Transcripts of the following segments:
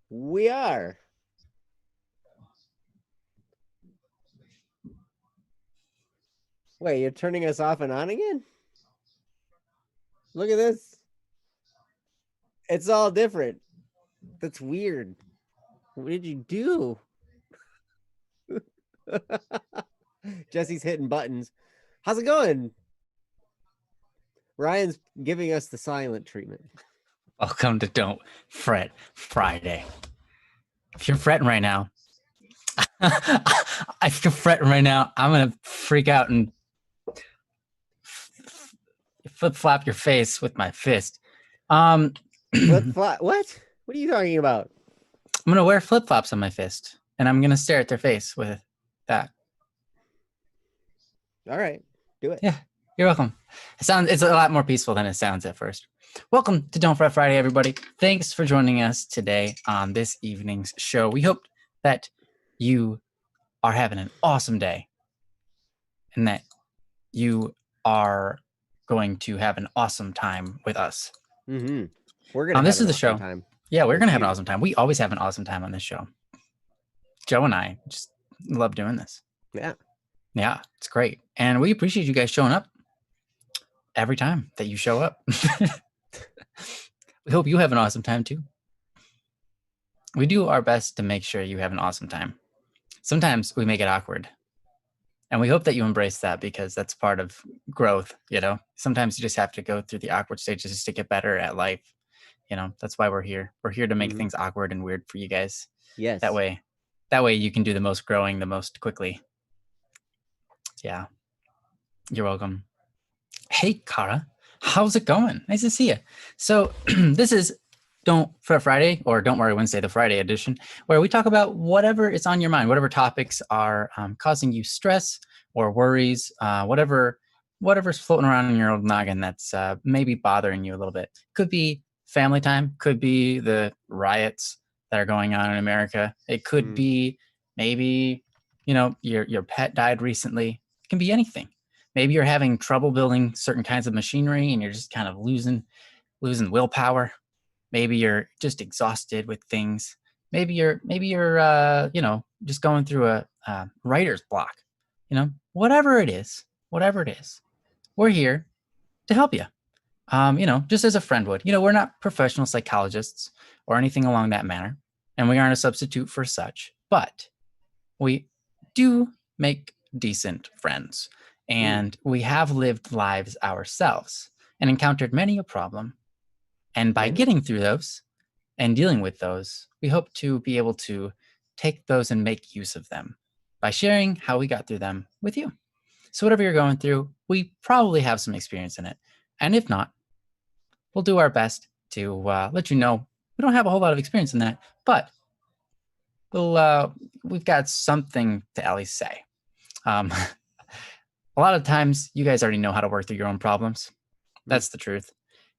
We are. Wait, you're turning us off and on again? Look at this. It's all different. That's weird. What did you do? Jesse's hitting buttons. How's it going? Ryan's giving us the silent treatment. Welcome to Don't Fret Friday. If you're fretting right now, if you're fretting right now, I'm gonna freak out and flip flop your face with my fist. What? What are you talking about? I'm gonna wear flip flops on my fist, and I'm gonna stare at their face with that. All right, do it. Yeah, you're welcome. It's a lot more peaceful than it sounds at first. Welcome to Don't Fret Friday, everybody. Thanks for joining us today on this evening's show. We hope that you are having an awesome day and that you are going to have an awesome time with us. Mm-hmm. We're gonna. This is the awesome show. Time. Yeah, we're gonna have an awesome time. We always have an awesome time on this show. Joe and I just love doing this. Yeah, it's great, and we appreciate you guys showing up every time that you show up. We hope you have an awesome time too. We do our best to make sure you have an awesome time. Sometimes we make it awkward. And we hope that you embrace that because that's part of growth, you know? Sometimes you just have to go through the awkward stages just to get better at life. You know, that's why we're here. We're here to make things awkward and weird for you guys. Yes. That way you can do the most growing the most quickly. Yeah. You're welcome. Hey, Kara. How's it going? Nice to see you. So this is Don't Fret Friday, or Don't Worry Wednesday, the Friday edition, where we talk about whatever is on your mind, whatever topics are causing you stress or worries, whatever's floating around in your old noggin that's maybe bothering you a little bit. Could be family time, could be the riots that are going on in America. It could be maybe, your pet died recently. It can be anything. Maybe you're having trouble building certain kinds of machinery and you're just kind of losing willpower. Maybe you're just exhausted with things. Maybe you're just going through a writer's block. Whatever it is, we're here to help you. Just as a friend would. We're not professional psychologists or anything along that manner, and we aren't a substitute for such. But we do make decent friends, and we have lived lives ourselves and encountered many a problem. And by getting through those and dealing with those, we hope to be able to take those and make use of them by sharing how we got through them with you. So whatever you're going through, we probably have some experience in it. And if not, we'll do our best to let you know we don't have a whole lot of experience in that, but we've got something to at least say. A lot of times, you guys already know how to work through your own problems. That's the truth.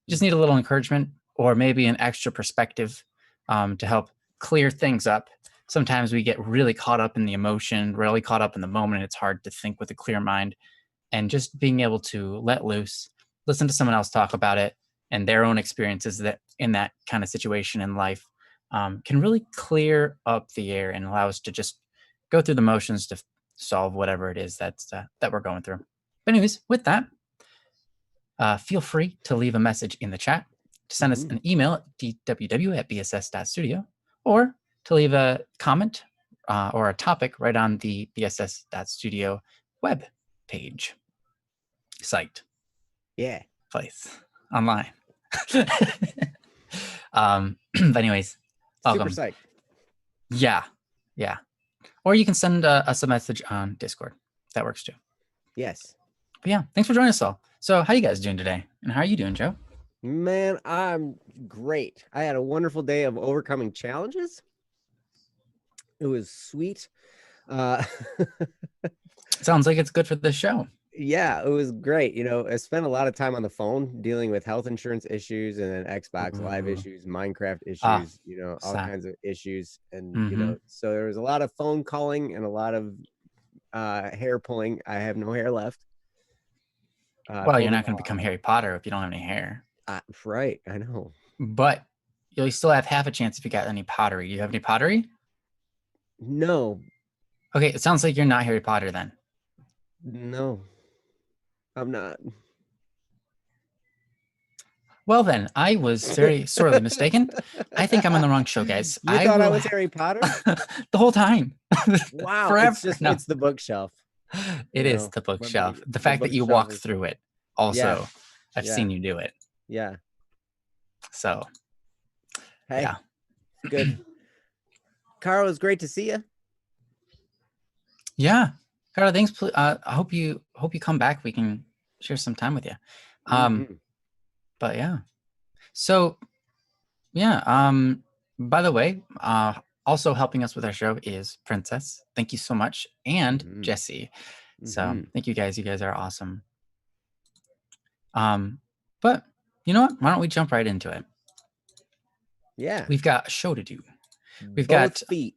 You just need a little encouragement or maybe an extra perspective to help clear things up. Sometimes we get really caught up in the emotion, really caught up in the moment. It's hard to think with a clear mind. And just being able to let loose, listen to someone else talk about it and their own experiences that in that kind of situation in life can really clear up the air and allow us to just go through the motions to solve whatever it is that we're going through. But anyways, with that, feel free to leave a message in the chat, to send us an email at dww@bss.studio, or to leave a comment or a topic right on the bss.studio web page, site, place, online. But anyways, welcome. Super psyched. Yeah. Or you can send us a message on Discord. That works too. Yes. But yeah, thanks for joining us all. So how you guys doing today? And how are you doing, Joe? Man, I'm great. I had a wonderful day of overcoming challenges. It was sweet. Sounds like it's good for the show. Yeah, it was great. I spent a lot of time on the phone dealing with health insurance issues and then Xbox Live issues, Minecraft issues, all kinds of issues. And, so there was a lot of phone calling and a lot of hair pulling. I have no hair left. Well, you're not going to become Harry Potter if you don't have any hair. Right, I know. But you'll still have half a chance if you got any pottery. Do you have any pottery? No. Okay, it sounds like you're not Harry Potter then. No, I'm not. Well then, I was very sorely mistaken. I think I'm on the wrong show, guys. You thought I was Harry Potter? The whole time. Wow. Forever. It's just, No. it's the bookshelf. It is the bookshelf. The fact that you walk through it also, I've seen you do it. Yeah. So, hey, yeah. Good. Carl, it was great to see you. Yeah. Carl, thanks. I hope you come back. We can share some time with you. But yeah. So, yeah. By the way, also helping us with our show is Princess. Thank you so much. And Jesse. So thank you guys. You guys are awesome. But you know what? Why don't we jump right into it? Yeah. We've got a show to do. We've both got feet.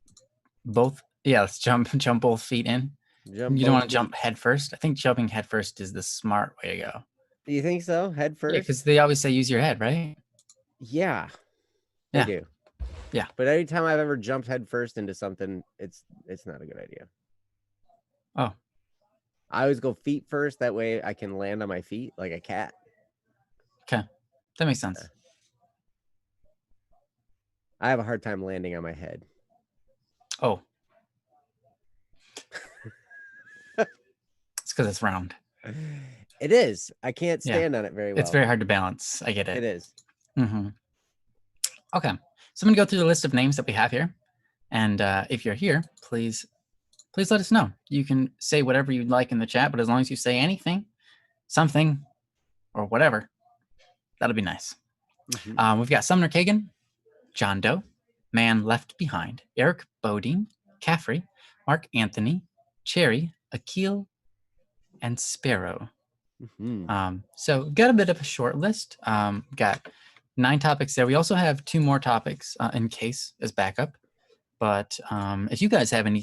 Both. Yeah, let's jump both feet in. You don't want to jump head first. I think jumping head first is the smart way to go. Do you think so? Head first? Yeah, because they always say use your head, right? Yeah. They do. Yeah. But every time I've ever jumped head first into something, it's not a good idea. Oh. I always go feet first. That way I can land on my feet like a cat. Okay. That makes sense. I have a hard time landing on my head. Oh. It's because it's round. It is. I can't stand on it very well. It's very hard to balance. I get it. It is. Okay. So I'm going to go through the list of names that we have here. And if you're here, please let us know. You can say whatever you'd like in the chat, but as long as you say anything, something, or whatever, that'll be nice. We've got Sumner Kagan, John Doe, Man Left Behind, Eric Bodine, Caffrey, Mark Anthony, Cherry, Akil, and Sparrow. So got a bit of a short list. Got 9 topics there. We also have 2 more topics in case as backup. But if you guys have any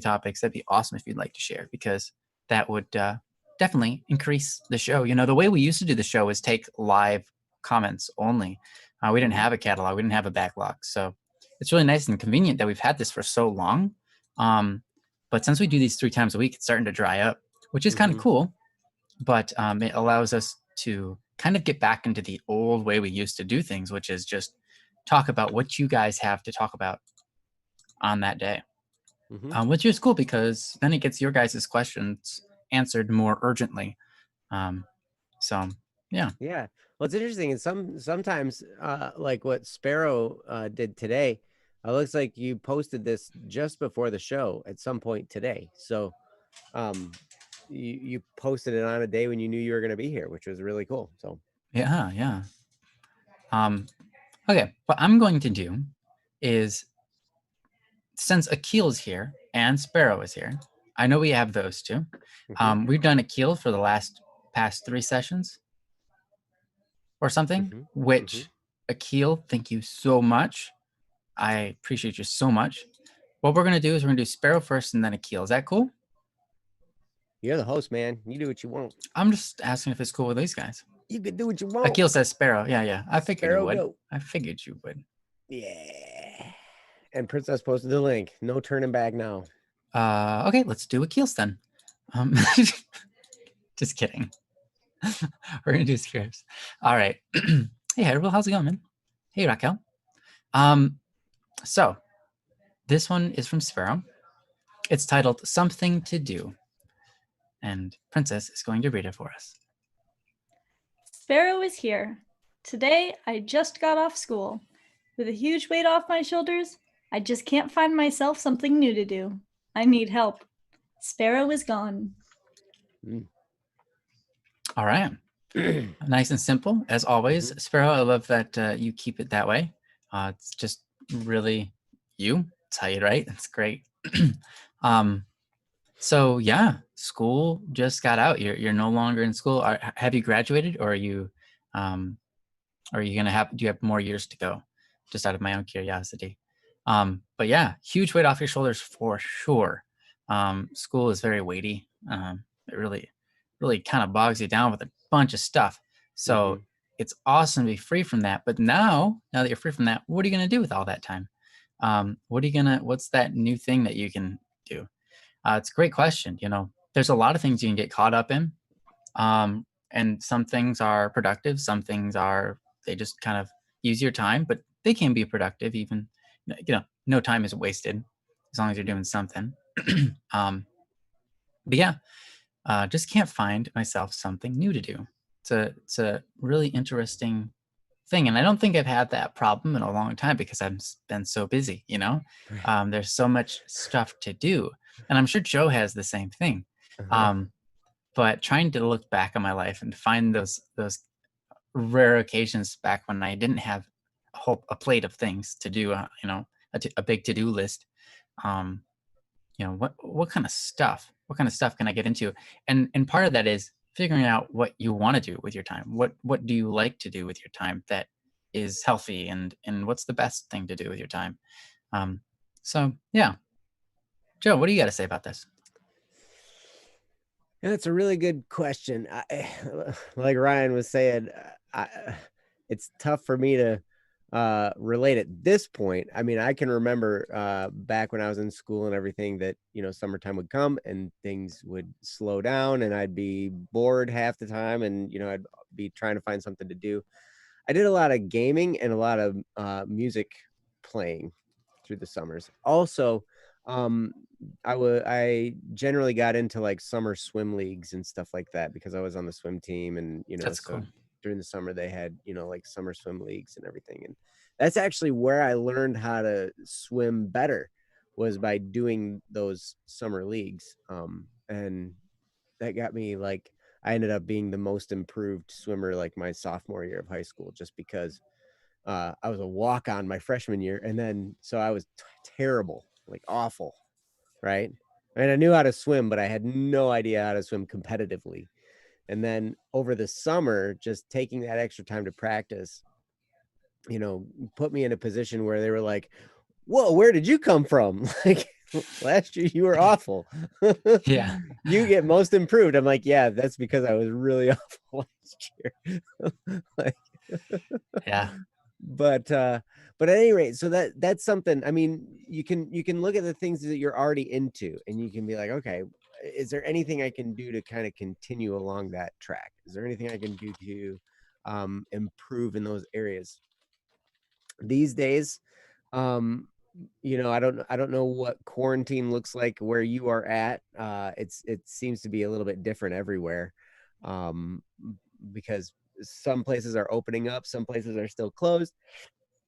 topics, that'd be awesome if you'd like to share, because that would definitely increase the show. You know, the way we used to do the show is take live comments only. We didn't have a catalog. We didn't have a backlog. So it's really nice and convenient that we've had this for so long. But since we do these 3 times a week, it's starting to dry up, which is kind of cool. But it allows us to kind of get back into the old way we used to do things, which is just talk about what you guys have to talk about on that day, which is cool because then it gets your guys' questions answered more urgently. So yeah. Well, it's interesting, and sometimes like what Sparrow did today, it looks like you posted this just before the show at some point today. So you posted it on a day when you knew you were going to be here, which was really cool. So yeah. Okay, what I'm going to do is, since Akil is here and Sparrow is here, I know we have those 2. We've done Akil for the past 3 sessions or something, which Akil, thank you so much. I appreciate you so much. What we're going to do is we're going to do Sparrow first and then Akil. Is that cool? You're the host, man. You do what you want. I'm just asking if it's cool with these guys. You can do what you want. Akil says Sparrow. Yeah. I figured you would. Go. I figured you would. Yeah. And Princess posted the link. No turning back now. Okay, let's do Akil's then. Just kidding. We're gonna do scripts. All right. Hey, Hannibal, how's it going, man? Hey, Raquel. So this one is from Sparrow. It's titled Something to Do. And Princess is going to read it for us. Sparrow is here. Today, I just got off school. With a huge weight off my shoulders, I just can't find myself something new to do. I need help. Sparrow is gone. All right. Nice and simple, as always. Sparrow, I love that you keep it that way. It's just really you. That's how you write. That's great. So yeah, school just got out. You're no longer in school. Have you graduated, or are you gonna do you have more years to go? Just out of my own curiosity. But yeah, huge weight off your shoulders for sure. School is very weighty. It really kind of bogs you down with a bunch of stuff. So it's awesome to be free from that. But now that you're free from that, what are you going to do with all that time? What's that new thing that you can do? It's a great question. There's a lot of things you can get caught up in. And some things are productive. Some things they just kind of use your time, but they can be productive even, no time is wasted as long as you're doing something. But yeah, just can't find myself something new to do. It's a really interesting thing. And I don't think I've had that problem in a long time because I've been so busy, there's so much stuff to do. And I'm sure Joe has the same thing. But trying to look back on my life and find those rare occasions back when I didn't have a plate of things to do, a big to-do list. What kind of stuff can I get into? And part of that is figuring out what you want to do with your time. What do you like to do with your time that is healthy, and what's the best thing to do with your time? So yeah, Joe, what do you got to say about this? Yeah, that's a really good question. Like Ryan was saying, it's tough for me to relate at this point. I mean, I can remember back when I was in school and everything that, summertime would come and things would slow down and I'd be bored half the time and, I'd be trying to find something to do. I did a lot of gaming and a lot of music playing through the summers. Also, I generally got into like summer swim leagues and stuff like that because I was on the swim team, and That's cool. during the summer they had like summer swim leagues and everything, and that's actually where I learned how to swim better, was by doing those summer leagues. And that got me, like, I ended up being the most improved swimmer like my sophomore year of high school, just because I was a walk-on my freshman year, and then so I was terrible, like awful, right? I mean, I knew how to swim, but I had no idea how to swim competitively. And then over the summer, just taking that extra time to practice, put me in a position where they were like, whoa, where did you come from? Like, last year you were awful. Yeah. You get most improved. I'm like, yeah, that's because I was really awful last year. Like, yeah. But at any rate, so that's something. I mean, you can look at the things that you're already into and you can be like, okay, is there anything I can do to kind of continue along that track? Is there anything I can do to improve in those areas? These days, I don't know what quarantine looks like where you are at. It seems to be a little bit different everywhere, because some places are opening up, some places are still closed.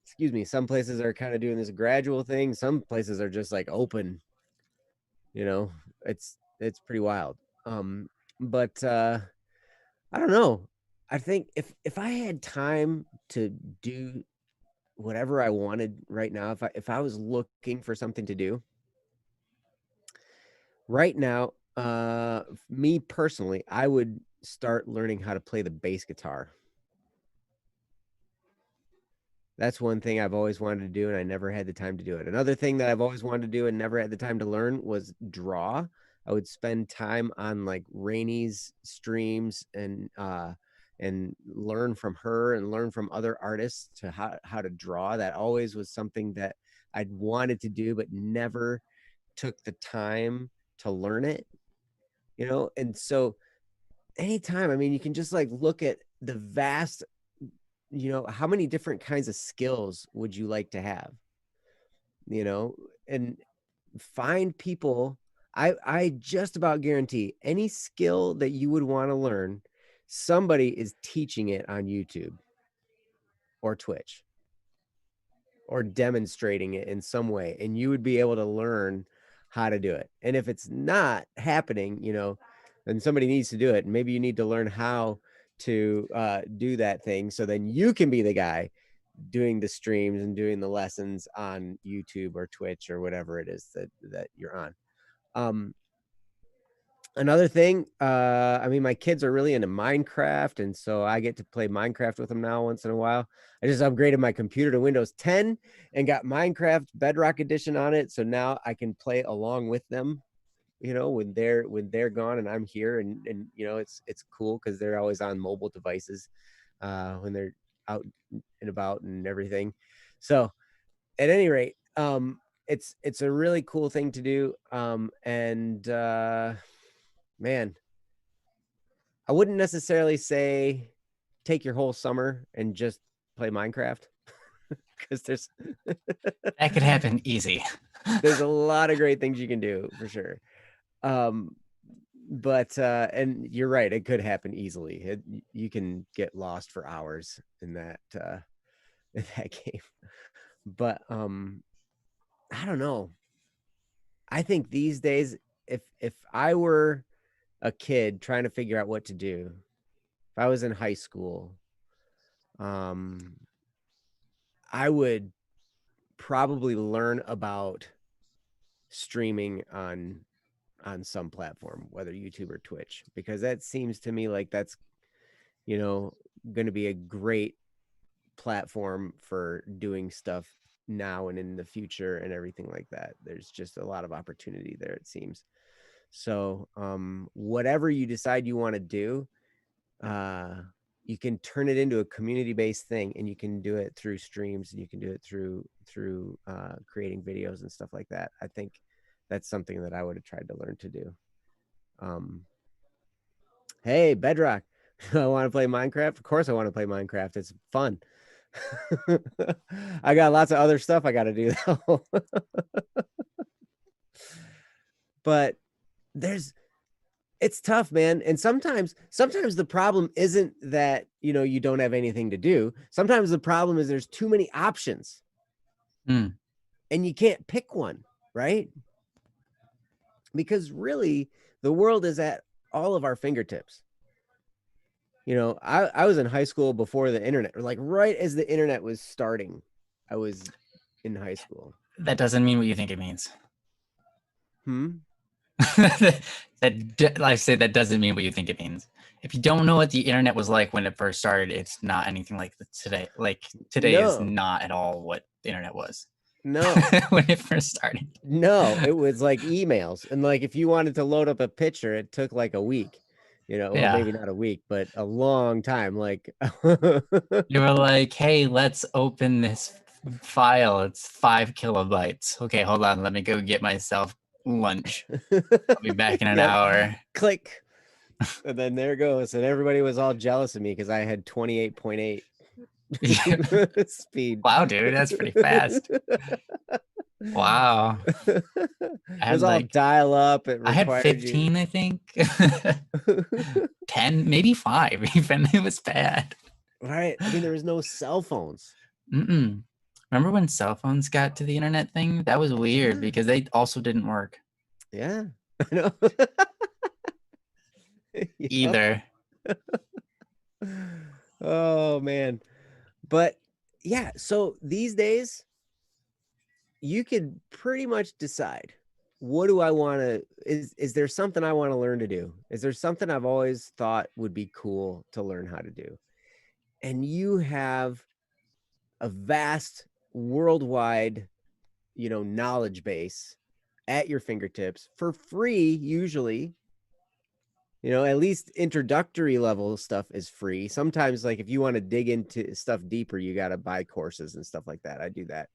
Excuse me. Some places are kind of doing this gradual thing. Some places are just like open. It's pretty wild. But I don't know. I think if I had time to do whatever I wanted right now, if I was looking for something to do right now, me personally, I would start learning how to play the bass guitar. That's one thing I've always wanted to do, and I never had the time to do it. Another thing that I've always wanted to do and never had the time to learn was draw. I would spend time on like Rainy's streams and learn from her and learn from other artists to how to draw. That always was something that I'd wanted to do, but never took the time to learn it, And so anytime, I mean, you can just like look at the vast, how many different kinds of skills would you like to have, and find people. I just about guarantee any skill that you would want to learn, somebody is teaching it on YouTube or Twitch or demonstrating it in some way, and you would be able to learn how to do it. And if it's not happening, then somebody needs to do it. And maybe you need to learn how to do that thing, so then you can be the guy doing the streams and doing the lessons on YouTube or Twitch or whatever it is that you're on. Another thing, I mean, my kids are really into Minecraft, and so I get to play Minecraft with them now once in a while. I just upgraded my computer to Windows 10 and got Minecraft Bedrock Edition on it, so now I can play along with them, when they're gone and I'm here, and it's cool because they're always on mobile devices. when they're out and about and everything. So at any rate, it's a really cool thing to do. And man, I wouldn't necessarily say take your whole summer and just play Minecraft because that could happen easy. There's a lot of great things you can do for sure. But and you're right, it could happen easily. You can get lost for hours in that game. But I don't know. I think these days, if I were a kid trying to figure out what to do, if I was in high school, I would probably learn about streaming on some platform, whether YouTube or Twitch, because that seems to me like that's, you know, going to be a great platform for doing stuff now and in the future and everything like that. There's just a lot of opportunity there, it seems. So whatever you decide you want to do, you can turn it into a community-based thing, and you can do it through streams, and you can do it through creating videos and stuff like that. I think that's something that I would have tried to learn to do. Hey, Bedrock, I want to play Minecraft. Of course I want to play Minecraft. It's fun. I got lots of other stuff I got to do though. But it's tough, man. And sometimes the problem isn't that, you know, you don't have anything to do. Sometimes the problem is there's too many options. And you can't pick one, right? Because really the world is at all of our fingertips. You know, I was in high school before the internet, or like right as the internet was starting. I was in high school. That doesn't mean what you think it means. I say that doesn't mean what you think it means. If you don't know what the internet was like when it first started, it's not anything like today. Like today is not at all what the internet was. No. When it first started. No, it was like emails. And like if you wanted to load up a picture, it took like a week. You know, well, maybe not a week, but a long time. Like you were like, hey, let's open this file. It's 5 kilobytes. Okay, hold on. Let me go get myself lunch. I'll be back in an hour. Click. And then there it goes. And everybody was all jealous of me because I had 28.8 speed. Wow, dude, that's pretty fast. Wow. It was all like, dial up. I had 15, I think. 10, maybe 5 even. It was bad. Right. I mean, there was no cell phones. Remember when cell phones got to the internet thing? That was weird because they also didn't work. Yeah. I know. Either. Oh, man. But yeah, so these days, you could pretty much decide, what do I want to, is there something I want to learn to do? Is there something I've always thought would be cool to learn how to do? And you have a vast worldwide, you know, knowledge base at your fingertips for free, usually. You know, at least introductory level stuff is free. Sometimes, like if you want to dig into stuff deeper, you got to buy courses and stuff like that. I do that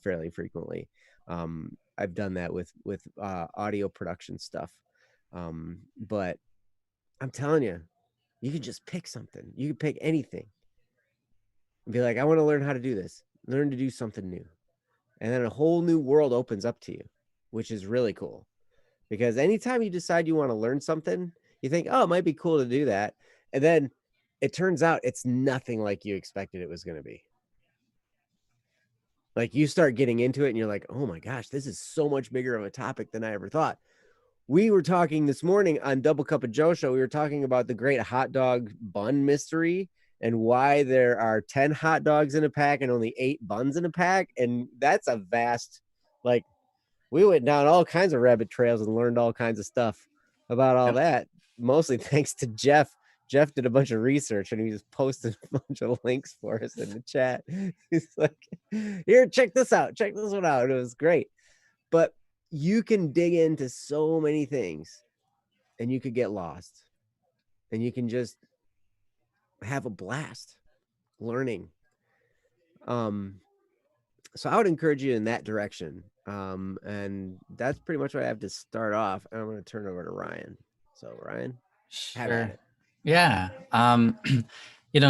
fairly frequently. I've done that with audio production stuff. But I'm telling you, you can just pick something. You can pick anything and be like, I want to learn how to do this, learn to do something new. And then a whole new world opens up to you, which is really cool. Because anytime you decide you want to learn something, you think, oh, it might be cool to do that. And then it turns out it's nothing like you expected it was going to be. Like you start getting into it and you're like, oh my gosh, this is so much bigger of a topic than I ever thought. We were talking this morning on Double Cup of Joe Show. We were talking about the great hot dog bun mystery and why there are 10 hot dogs in a pack and only 8 buns in a pack. And that's a vast, like, we went down all kinds of rabbit trails and learned all kinds of stuff about all that, mostly thanks to Jeff. Jeff did a bunch of research and he just posted a bunch of links for us in the chat. He's like, here, check this out. Check this one out. It was great. But you can dig into so many things and you could get lost. And you can just, have a blast learning. So I would encourage you in that direction. And that's pretty much what I have to start off. And I'm going to turn over to Ryan. So Ryan, have at it. Yeah.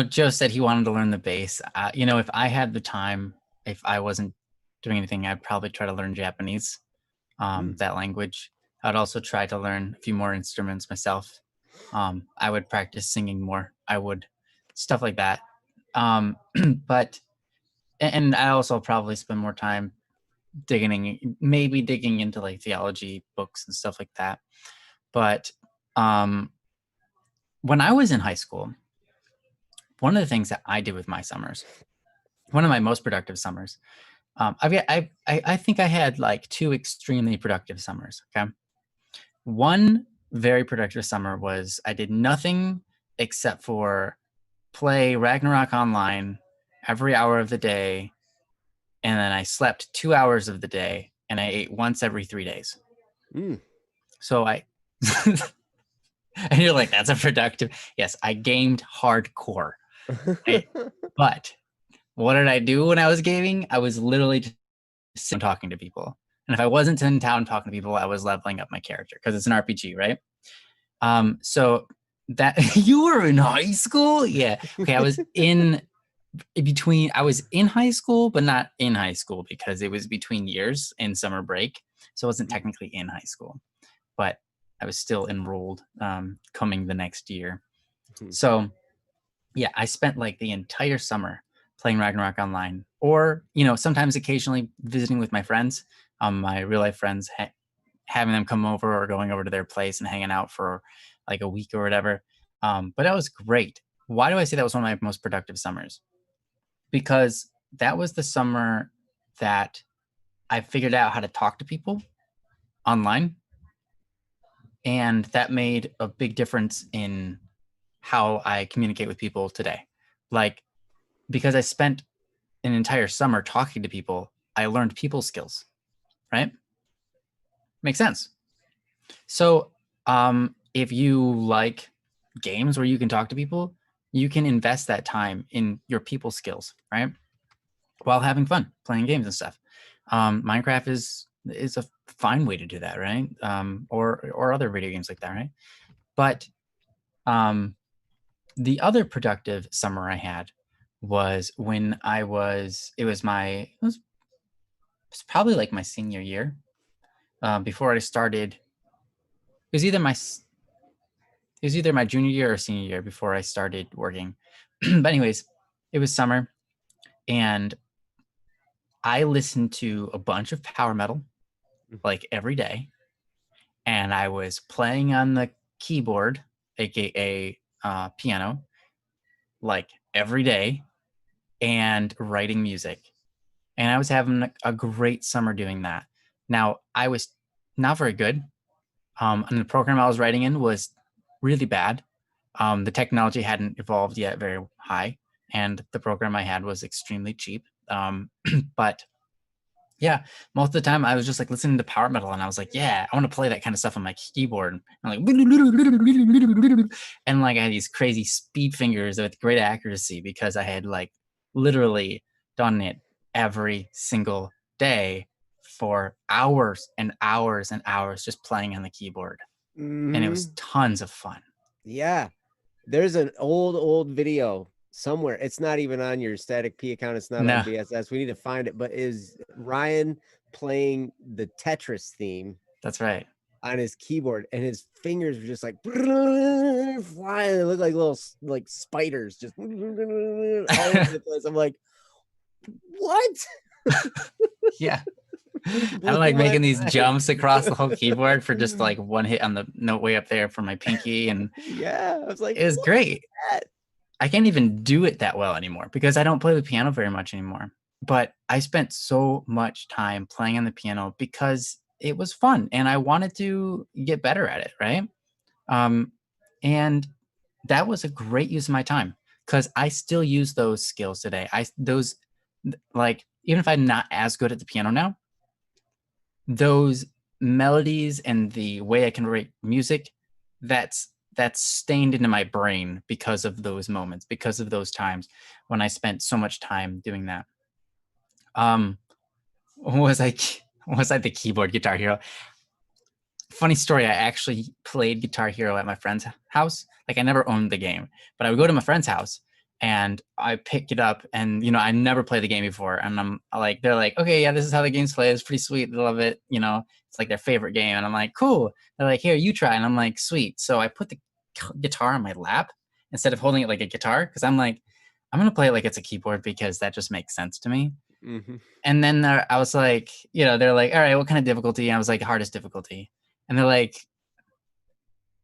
Joe said he wanted to learn the bass. If I had the time, if I wasn't doing anything, I'd probably try to learn Japanese, that language. I'd also try to learn a few more instruments myself. I would practice singing more. I would, stuff like that. But I also probably spend more time digging into like theology books and stuff like that. But when I was in high school, one of the things that I did with my summers, one of my most productive summers, I think I had like 2 extremely productive summers. Okay. One very productive summer was I did nothing except for play Ragnarok Online every hour of the day. And then I slept 2 hours of the day and I ate once every 3 days. So and you're like, that's a productive. Yes, I gamed hardcore. But what did I do when I was gaming? I was literally just sitting talking to people. And if I wasn't in town talking to people, I was leveling up my character because it's an RPG, right? So that you were in high school? Yeah. Okay, I was in high school, but not in high school because it was between years in summer break. So I wasn't technically in high school, but I was still enrolled coming the next year. So yeah, I spent like the entire summer playing Ragnarok Online, or, sometimes occasionally visiting with my friends, my real life friends, having them come over or going over to their place and hanging out for like a week or whatever. But that was great. Why do I say that was one of my most productive summers? Because that was the summer that I figured out how to talk to people online. And that made a big difference in how I communicate with people today. Like, because I spent an entire summer talking to people, I learned people skills, right? Makes sense. So if you like games where you can talk to people, you can invest that time in your people skills, right? While having fun playing games and stuff. Minecraft is a fine way to do that, right? Or other video games like that, right? But the other productive summer I had was when it was probably like my senior year. Before I started, it was either my junior year or senior year before I started working. But anyways, it was summer and I listened to a bunch of power metal like every day. And I was playing on the keyboard, aka piano, like every day, and writing music. And I was having a great summer doing that. Now, I was not very good. And the program I was writing in was really bad. The technology hadn't evolved yet very high. And the program I had was extremely cheap. But yeah, most of the time I was just like listening to power metal and I was like, yeah, I want to play that kind of stuff on my keyboard. And like I had these crazy speed fingers with great accuracy because I had like literally done it every single day for hours and hours and hours just playing on the keyboard. And it was tons of fun. Yeah. There's an old video somewhere. It's not even on your Static P account. It's not on BSS. We need to find it. But is Ryan playing the Tetris theme? That's right. On his keyboard, and his fingers were just like flying. They look like little like spiders just all over the place. I'm like, what? Yeah. I'm like making these jumps across the whole keyboard for just like one hit on the note way up there for my pinky. And yeah, I was like, it was great. I can't even do it that well anymore because I don't play the piano very much anymore. But I spent so much time playing on the piano because it was fun and I wanted to get better at it, right? And that was a great use of my time because I still use those skills today. Like, even if I'm not as good at the piano now, those melodies and the way I can write music, that's that's stained into my brain because of those moments, because of those times when I spent so much time doing that. Was I the keyboard Guitar Hero? Funny story, I actually played Guitar Hero at my friend's house. Like, I never owned the game, but I would go to my friend's house and I picked it up, and, you know, I never played the game before. And I'm like, they're like, okay, yeah, this is how the game's played. It's pretty sweet. They love it. You know, it's like their favorite game. And I'm like, cool. They're like, here, you try. And I'm like, sweet. So I put the guitar on my lap instead of holding it like a guitar, because I'm like, I'm going to play it like it's a keyboard because that just makes sense to me. Mm-hmm. And then I was like, you know, they're like, all right, what kind of difficulty? And I was like, hardest difficulty. And they're like,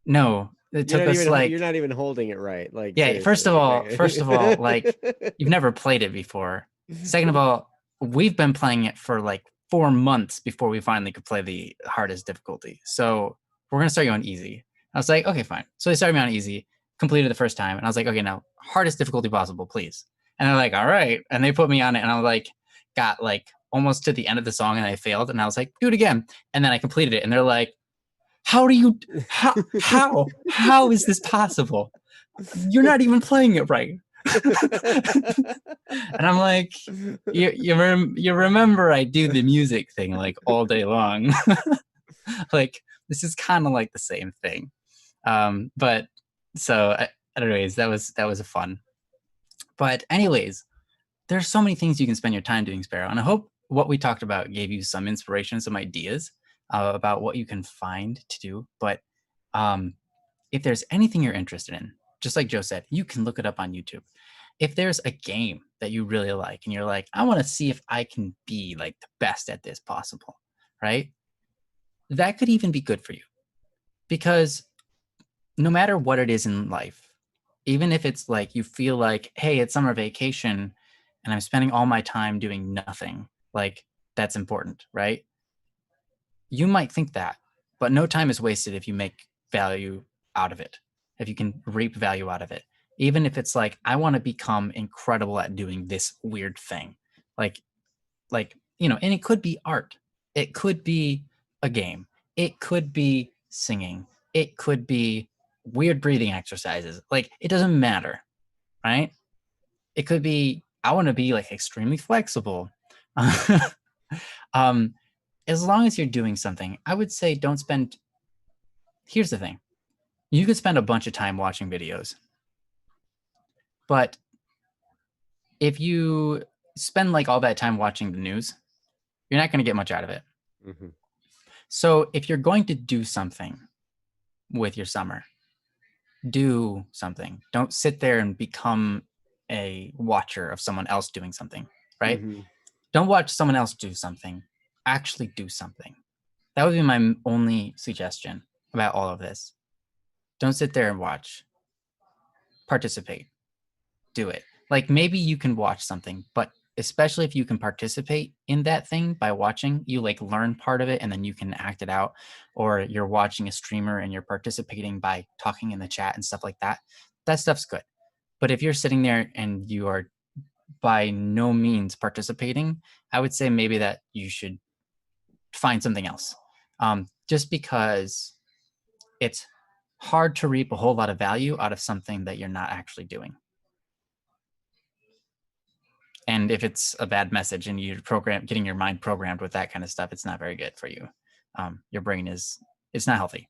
no, it took us like, you're not even holding it right. Like, yeah, seriously. First of all, like, you've never played it before. Second of all, we've been playing it for like 4 months before we finally could play the hardest difficulty. So we're going to start you on easy. I was like, okay, fine. So they started me on easy, completed the first time. And I was like, okay, now hardest difficulty possible, please. And they're like, all right. And they put me on it, and I was like, got like almost to the end of the song, and I failed. And I was like, do it again. And then I completed it. And they're like, how is this possible? You're not even playing it right. And I'm like, you remember I do the music thing like all day long. Like, this is kind of like the same thing. But so anyways, that was a fun. But anyways, there's so many things you can spend your time doing, Sparrow. And I hope what we talked about gave you some inspiration, some ideas about what you can find to do. But if there's anything you're interested in, just like Joe said, you can look it up on YouTube. If there's a game that you really like and you're like, I want to see if I can be like the best at this possible, right? That could even be good for you, because no matter what it is in life, even if it's like you feel like, hey, it's summer vacation and I'm spending all my time doing nothing, like, that's important, right? You might think that, but no time is wasted if you make value out of it, if you can reap value out of it. Even if it's like, I want to become incredible at doing this weird thing. Like, you know, and it could be art. It could be a game. It could be singing. It could be weird breathing exercises. Like, it doesn't matter, right? It could be, I want to be like extremely flexible. As long as you're doing something, I would say don't spend. Here's the thing. You could spend a bunch of time watching videos, but if you spend like all that time watching the news, you're not going to get much out of it. Mm-hmm. So if you're going to do something with your summer, do something. Don't sit there and become a watcher of someone else doing something, right? Mm-hmm. Don't watch someone else do something. Actually do something. That would be my only suggestion about all of this. Don't sit there and watch. Participate. Do it. Like, maybe you can watch something, but especially if you can participate in that thing by watching, you like learn part of it and then you can act it out. Or you're watching a streamer and you're participating by talking in the chat and stuff like that. That stuff's good. But if you're sitting there and you are by no means participating, I would say maybe that you should find something else. Just because it's hard to reap a whole lot of value out of something that you're not actually doing. And if it's a bad message and you're getting your mind programmed with that kind of stuff, it's not very good for you. Your brain it's not healthy,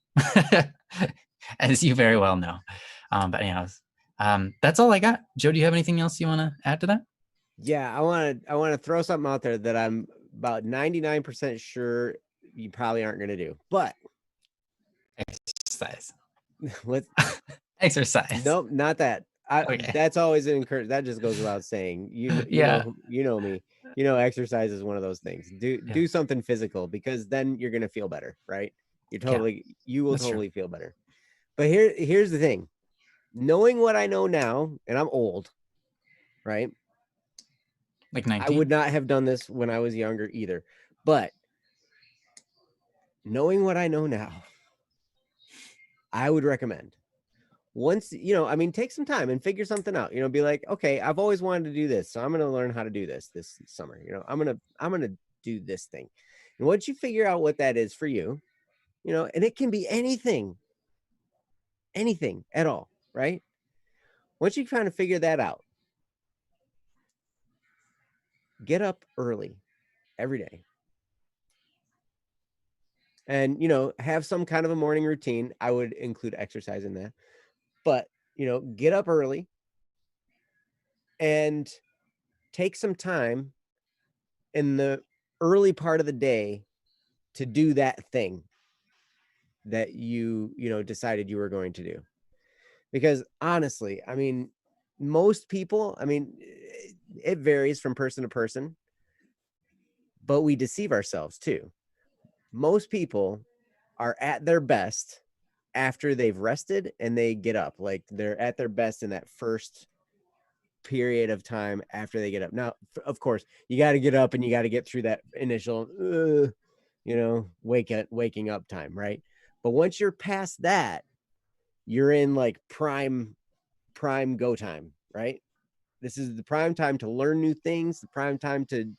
as you very well know. But anyways, that's all I got. Joe, do you have anything else you want to add to that? Yeah, I want to throw something out there that I'm about 99% sure you probably aren't going to do, but exercise. What? Exercise. Nope, not that. Okay. That's always an encouragement. That just goes without saying. You know me. You know, exercise is one of those things. Do something physical, because then you're gonna feel better, right? You will totally feel better. But here's the thing. Knowing what I know now, and I'm old, right? Like 19? I would not have done this when I was younger either. But knowing what I know now, I would recommend, once, take some time and figure something out, be like, okay, I've always wanted to do this, so I'm going to learn how to do this summer. I'm going to do this thing. And once you figure out what that is for you, and it can be anything, anything at all, right? Once you kind of figure that out, get up early every day. And, have some kind of a morning routine. I would include exercise in that. But, get up early and take some time in the early part of the day to do that thing that you decided you were going to do. Because honestly, I mean, most people, I mean, it varies from person to person, but we deceive ourselves too. Most people are at their best after they've rested and they get up. Like they're at their best in that first period of time after they get up. Now, of course, you got to get up and you got to get through that initial, waking up time, right? But once you're past that, you're in like prime go time, right? This is the prime time to learn new things, the prime time to,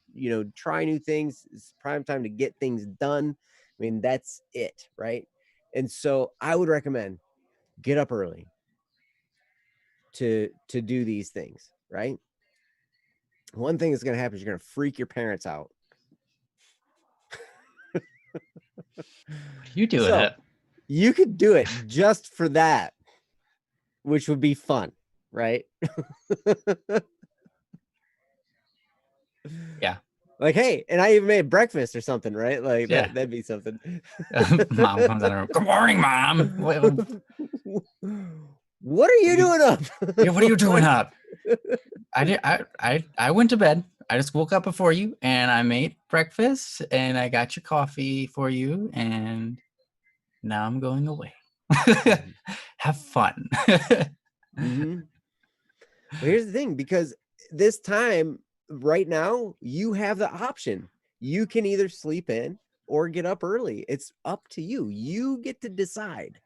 try new things. It's prime time to get things done. I mean, that's it, right? And so I would recommend get up early to do these things, right? One thing that's going to happen is you're going to freak your parents out. You do So it. you could do it just for that, which would be fun, right? Yeah. Like, hey, and I even made breakfast or something, right? Like Yeah. that'd be something. Mom comes out of the room. Good morning, Mom. What are you doing up? Yeah, what are you doing up? I went to bed. I just woke up before you and I made breakfast and I got your coffee for you and now I'm going away. Have fun. Mm-hmm. Well, here's the thing, because this time right now, you have the option. You can either sleep in or get up early. It's up to you. You get to decide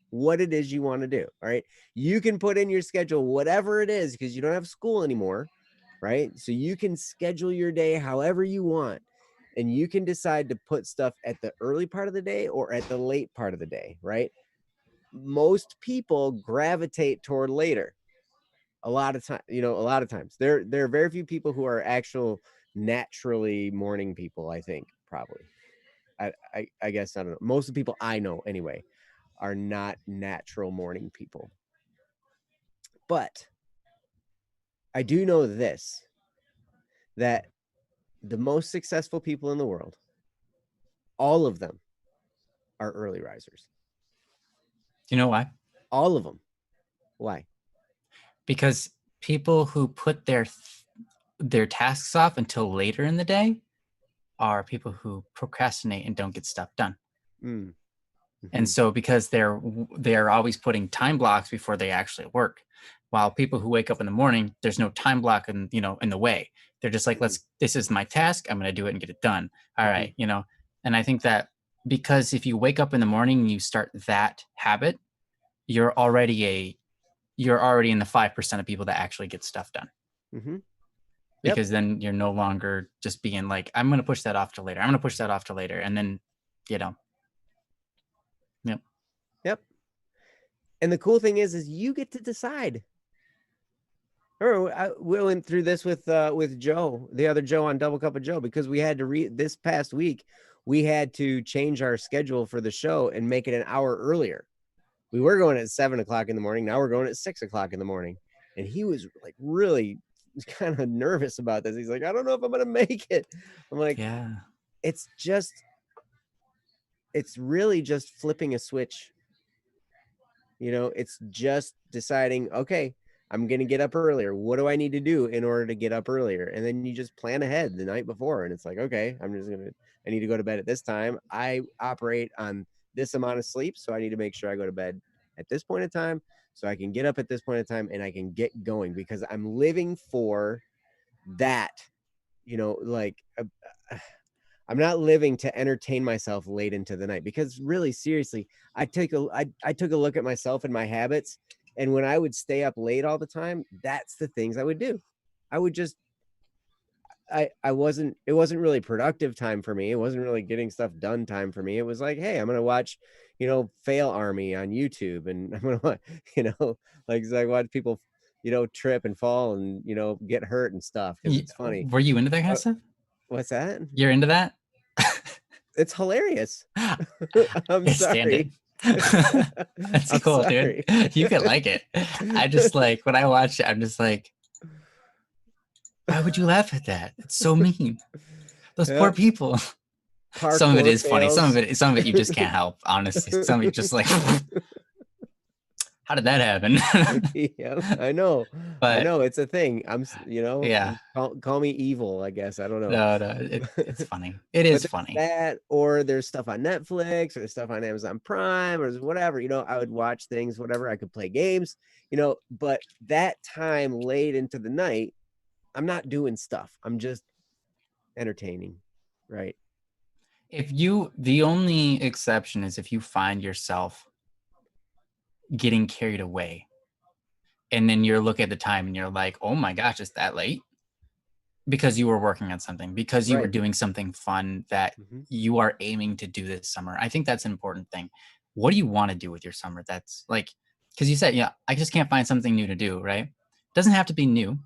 what it is you want to do. All right. You can put in your schedule, whatever it is, because you don't have school anymore. Right. So you can schedule your day however you want. And you can decide to put stuff at the early part of the day or at the late part of the day. Right. Most people gravitate toward later. A lot of times there are very few people who are actual naturally morning people. I think probably, I guess, I don't know. Most of the people I know anyway are not natural morning people. But I do know this, that the most successful people in the world, all of them are early risers. Do you know why? All of them. Why? Because people who put their tasks off until later in the day are people who procrastinate and don't get stuff done. Mm. And so because they're always putting time blocks before they actually work, while people who wake up in the morning, there's no time block in the way. They're just like, this is my task, I'm going to do it and get it done. All right. And I think that because if you wake up in the morning and you start that habit, you're already in the 5% of people that actually get stuff done. Mm-hmm. Because then you're no longer just being like, I'm going to push that off to later. I'm going to push that off to later. And then, Yep. And the cool thing is you get to decide. We went through this with Joe, the other Joe on Double Cup of Joe, because we had to this past week, we had to change our schedule for the show and make it an hour earlier. We were going at 7:00 in the morning. Now we're going at 6:00 in the morning. And he was like really kind of nervous about this. He's like, I don't know if I'm going to make it. I'm like, yeah, it's really just flipping a switch. It's just deciding, okay, I'm going to get up earlier. What do I need to do in order to get up earlier? And then you just plan ahead the night before. And it's like, okay, I need to go to bed at this time. I operate on this amount of sleep. So I need to make sure I go to bed at this point in time so I can get up at this point in time and I can get going, because I'm living for that, I'm not living to entertain myself late into the night, because really, seriously, I took a look at myself and my habits. And when I would stay up late all the time, that's the things I would do. I would just, I wasn't, it wasn't really productive time for me. It wasn't really getting stuff done time for me. It was like, hey, I'm gonna watch, Fail Army on YouTube, and I'm gonna, like, so I watch people, trip and fall and get hurt and stuff because it's funny. Were you into that kind of stuff? What's that? You're into that? It's hilarious. I'm Stand sorry. it. That's I'm cool, sorry. dude. You could like it. I just like when I watch it, I'm just like, why would you laugh at that? It's so mean. Those poor people. Some of it is funny. Some of it you just can't help. Honestly, some of it just like, how did that happen? Yeah, I know. But I know it's a thing. Yeah. Call me evil, I guess. I don't know. No, it's funny. It is funny. That, or there's stuff on Netflix, or there's stuff on Amazon Prime, or whatever. I would watch things, whatever. I could play games, but that time late into the night, I'm not doing stuff. I'm just entertaining, right? The only exception is if you find yourself getting carried away and then you're looking at the time and you're like, oh my gosh, it's that late, because you were working on something, because you were doing something fun that you are aiming to do this summer. I think that's an important thing. What do you want to do with your summer? That's like, because you said, I just can't find something new to do, right? Doesn't have to be new,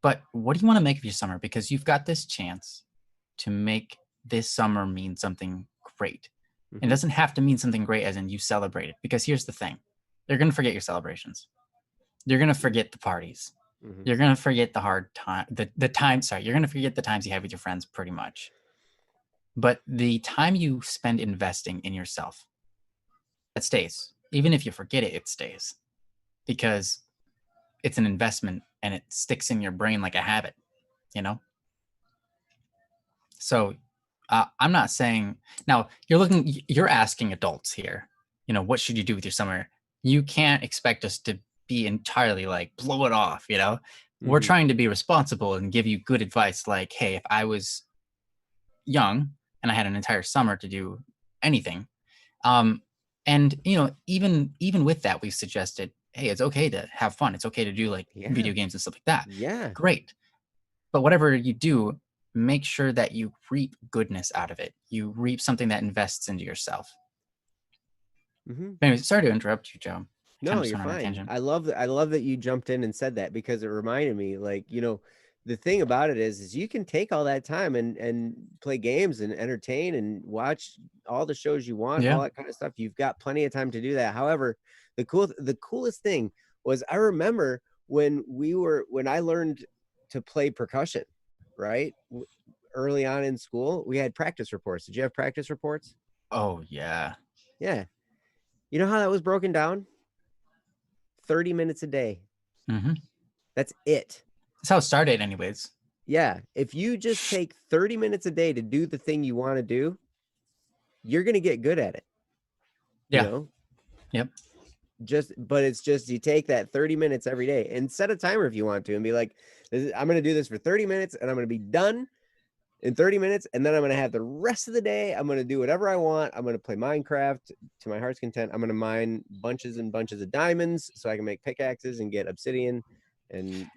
but what do you want to make of your summer? Because you've got this chance to make this summer mean something great. It doesn't have to mean something great as in you celebrate it, because here's the thing. You're going to forget your celebrations. You're going to forget the parties. You're going to forget the hard time, the time. Sorry, you're going to forget the times you have with your friends pretty much. But the time you spend investing in yourself, that stays. Even if you forget it, it stays, because it's an investment and it sticks in your brain like a habit, So I'm not saying, now you're asking adults here, what should you do with your summer? You can't expect us to be entirely like, blow it off, We're trying to be responsible and give you good advice. Like, hey, if I was young and I had an entire summer to do anything, and even with that, we've suggested, hey, it's okay to have fun. It's okay to do like video games and stuff like that. Yeah. Great. But whatever you do, make sure that you reap goodness out of it. You reap something that invests into yourself. Anyway, sorry to interrupt you, Joe. No, you're fine. I love that you jumped in and said that, because it reminded me, like, the thing about it is you can take all that time and play games and entertain and watch all the shows you want, all that kind of stuff. You've got plenty of time to do that. However, the coolest thing was, I remember when I learned to play percussion, right? Early on in school, we had practice reports. Did you have practice reports? Oh, yeah. Yeah. You know how that was broken down? 30 minutes a day. That's it. That's how it started anyways. Yeah. If you just take 30 minutes a day to do the thing you want to do, you're going to get good at it. Yeah. Yep. But it's just, you take that 30 minutes every day and set a timer if you want to, and be like, I'm going to do this for 30 minutes and I'm going to be done in 30 minutes. And then I'm going to have the rest of the day. I'm going to do whatever I want. I'm going to play Minecraft to my heart's content. I'm going to mine bunches and bunches of diamonds so I can make pickaxes and get obsidian, and,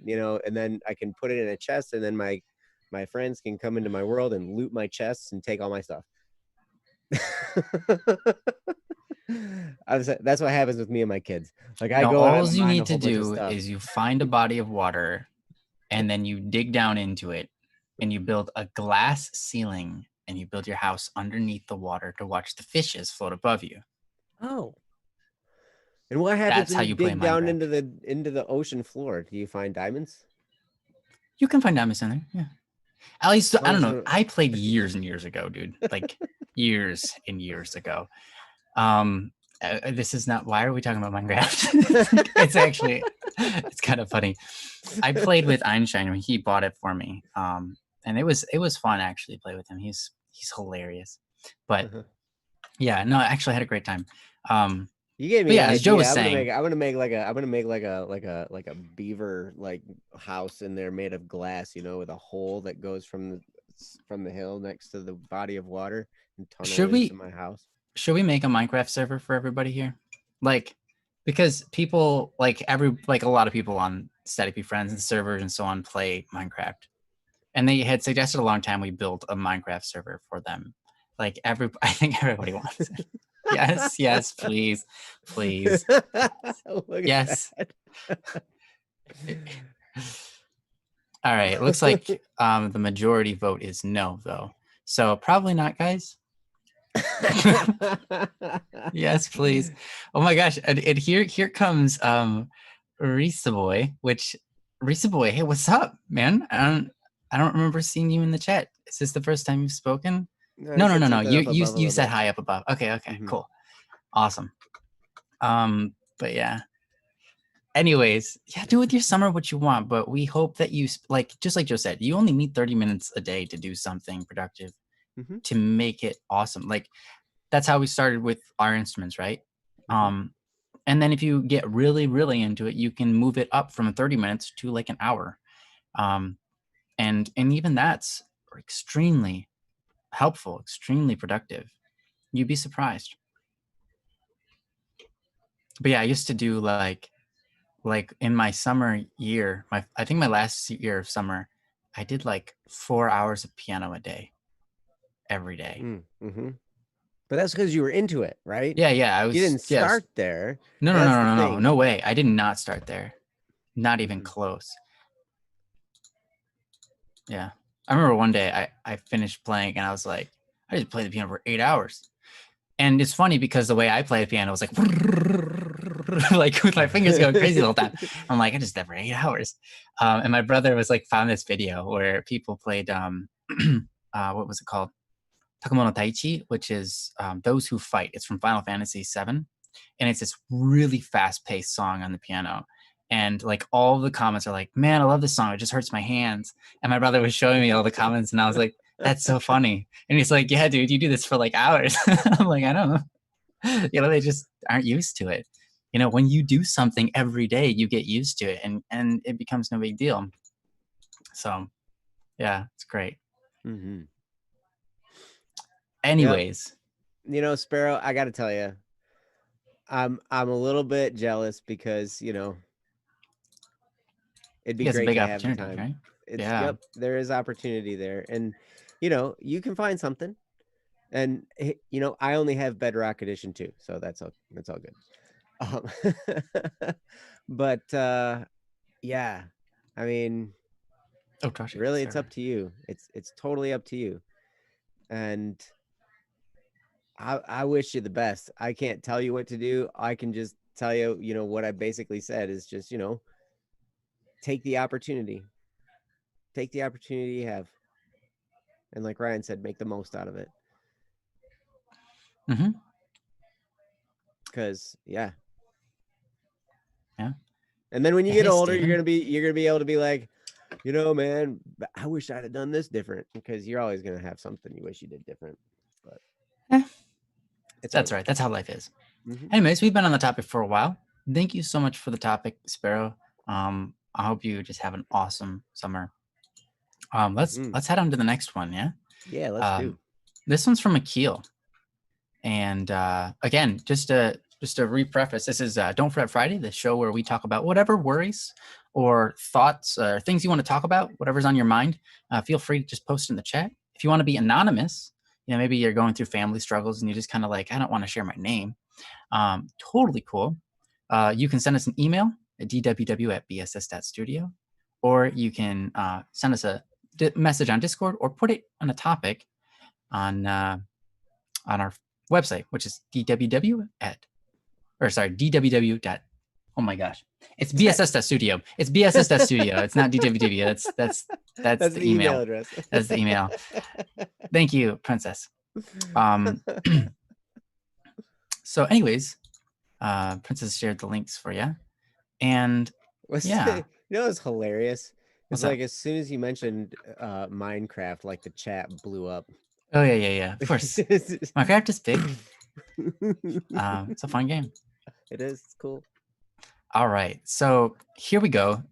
and then I can put it in a chest, and then my friends can come into my world and loot my chests and take all my stuff. That's what happens with me and my kids. Like, all you need to do is you find a body of water, and then you dig down into it, and you build a glass ceiling, and you build your house underneath the water to watch the fishes float above you. Oh. And what happens when you dig down into the ocean floor? Do you find diamonds? You can find diamonds in there, yeah. At least, I don't know. I played years and years ago, dude. Like, years and years ago. This is not, why are we talking about Minecraft? It's kind of funny. I played with Einstein when he bought it for me. And it was fun actually to play with him. He's hilarious. But yeah, no, actually I had a great time. You gave me as Joe was saying, I'm gonna make like a beaver like house in there made of glass, with a hole that goes from the hill next to the body of water and tunnel into my house. Should we make a Minecraft server for everybody here? Like, because people a lot of people on Static Be Friends and servers and so on play Minecraft. And they had suggested a long time we build a Minecraft server for them. Like I think everybody wants it. Yes, please. Yes. All right, it looks like the majority vote is no, though. So probably not, guys. Yes, please. Oh my gosh, and here comes Risa Boy, hey, what's up, man? I don't remember seeing you in the chat. Is this the first time you've spoken? No. You said hi up above. Okay, cool. Awesome. But yeah. Anyways, yeah, do with your summer what you want, but we hope that you, just like Joe said, you only need 30 minutes a day to do something productive to make it awesome. Like, that's how we started with our instruments, right? And then if you get really, really into it, you can move it up from 30 minutes to like an hour. And even that's extremely helpful, extremely productive. You'd be surprised. But yeah, I used to do like in my summer year, I think my last year of summer, I did like 4 hours of piano a day, every day. But that's because you were into it, right? Yeah. You didn't start there. No way. I did not start there. Not even close. Yeah. I remember one day I finished playing and I was like, I just played the piano for 8 hours. And it's funny because the way I play the piano was like, like with my fingers going crazy the whole time. I'm like, I just did for 8 hours. And my brother was like, found this video where people played, what was it called? Takumono Taichi, which is Those Who Fight. It's from Final Fantasy VII. And it's this really fast-paced song on the piano. And like all the comments are like, man, I love this song. It just hurts my hands. And my brother was showing me all the comments and I was like, that's so funny. And he's like, yeah, dude, you do this for like hours. I'm like, I don't know. They just aren't used to it. When you do something every day, you get used to it and it becomes no big deal. So yeah, it's great. Anyways. Yep. Sparrow, I got to tell you, I'm a little bit jealous because, it'd be great to have the time. Right? Yep, there is opportunity there. And, you can find something. And, I only have Bedrock Edition too. So that's all good. But, yeah, I mean, really, it's up to you. It's totally up to you. And I wish you the best. I can't tell you what to do. I can just tell you, what I basically said is just, take the opportunity you have. And like Ryan said, make the most out of it. Because yeah. And then when you get older, you're gonna be able to be like, man, I wish I'd have done this different, because you're always gonna have something you wish you did different. But that's right. That's how life is. Anyways, we've been on the topic for a while. Thank you so much for the topic, Sparrow. I hope you just have an awesome summer. Let's head on to the next one. Yeah, let's do. This one's from Akil. And again, just to re-preface, this is Don't Fret Friday, the show where we talk about whatever worries or thoughts or things you want to talk about, whatever's on your mind. Feel free to just post in the chat. If you want to be anonymous, maybe you're going through family struggles and you just kind of like, I don't want to share my name. Totally cool. You can send us an email at dww@bss.studio, or you can send us a message on Discord, or put it on a topic on our website, which is dww. Oh my gosh, it's bss.studio. It's bss.studio. It's not dww. That's the email address. That's the email. Thank you, Princess. So anyways, Princess shared the links for you. And what's hilarious? It's like as soon as you mentioned Minecraft, like the chat blew up. Oh yeah. Of course. Minecraft is big. It's a fun game. It is. It's cool. All right. So here we go.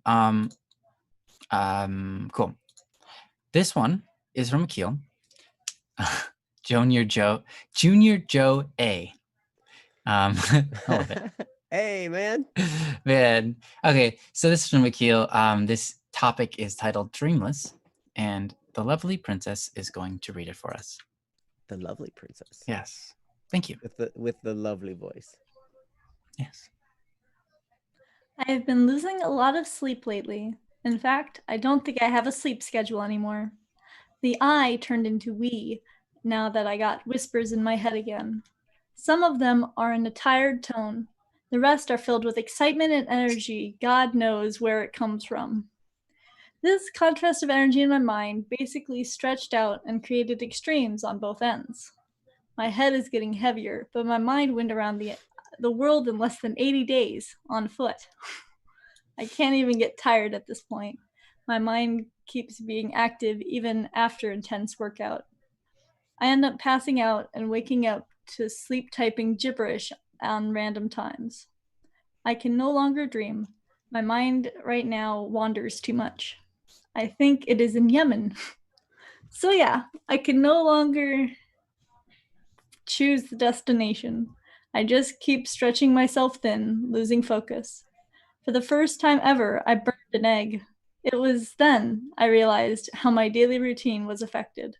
Cool. This one is from Akil. Junior Joe A. I love it. Hey, man. Man. Okay. So this is from Akil. This topic is titled Dreamless. and the lovely princess is going to read it for us. The lovely princess. Yes. Thank you. With the lovely voice. Yes. I have been losing a lot of sleep lately. In fact, I don't think I have a sleep schedule anymore. The I turned into we now that I got whispers in my head again. Some of them are in a tired tone. The rest are filled with excitement and energy. God knows where it comes from. This contrast of energy in my mind basically stretched out and created extremes on both ends. My head is getting heavier, but my mind went around the world in less than 80 days on foot. I can't even get tired at this point. My mind keeps being active even after intense workout. I end up passing out and waking up to sleep typing gibberish on random times. I can no longer dream. My mind right now wanders too much. I think it is in Yemen. So yeah, I can no longer choose the destination. I just keep stretching myself thin, losing focus. For the first time ever, I burned an egg. It was then I realized how my daily routine was affected.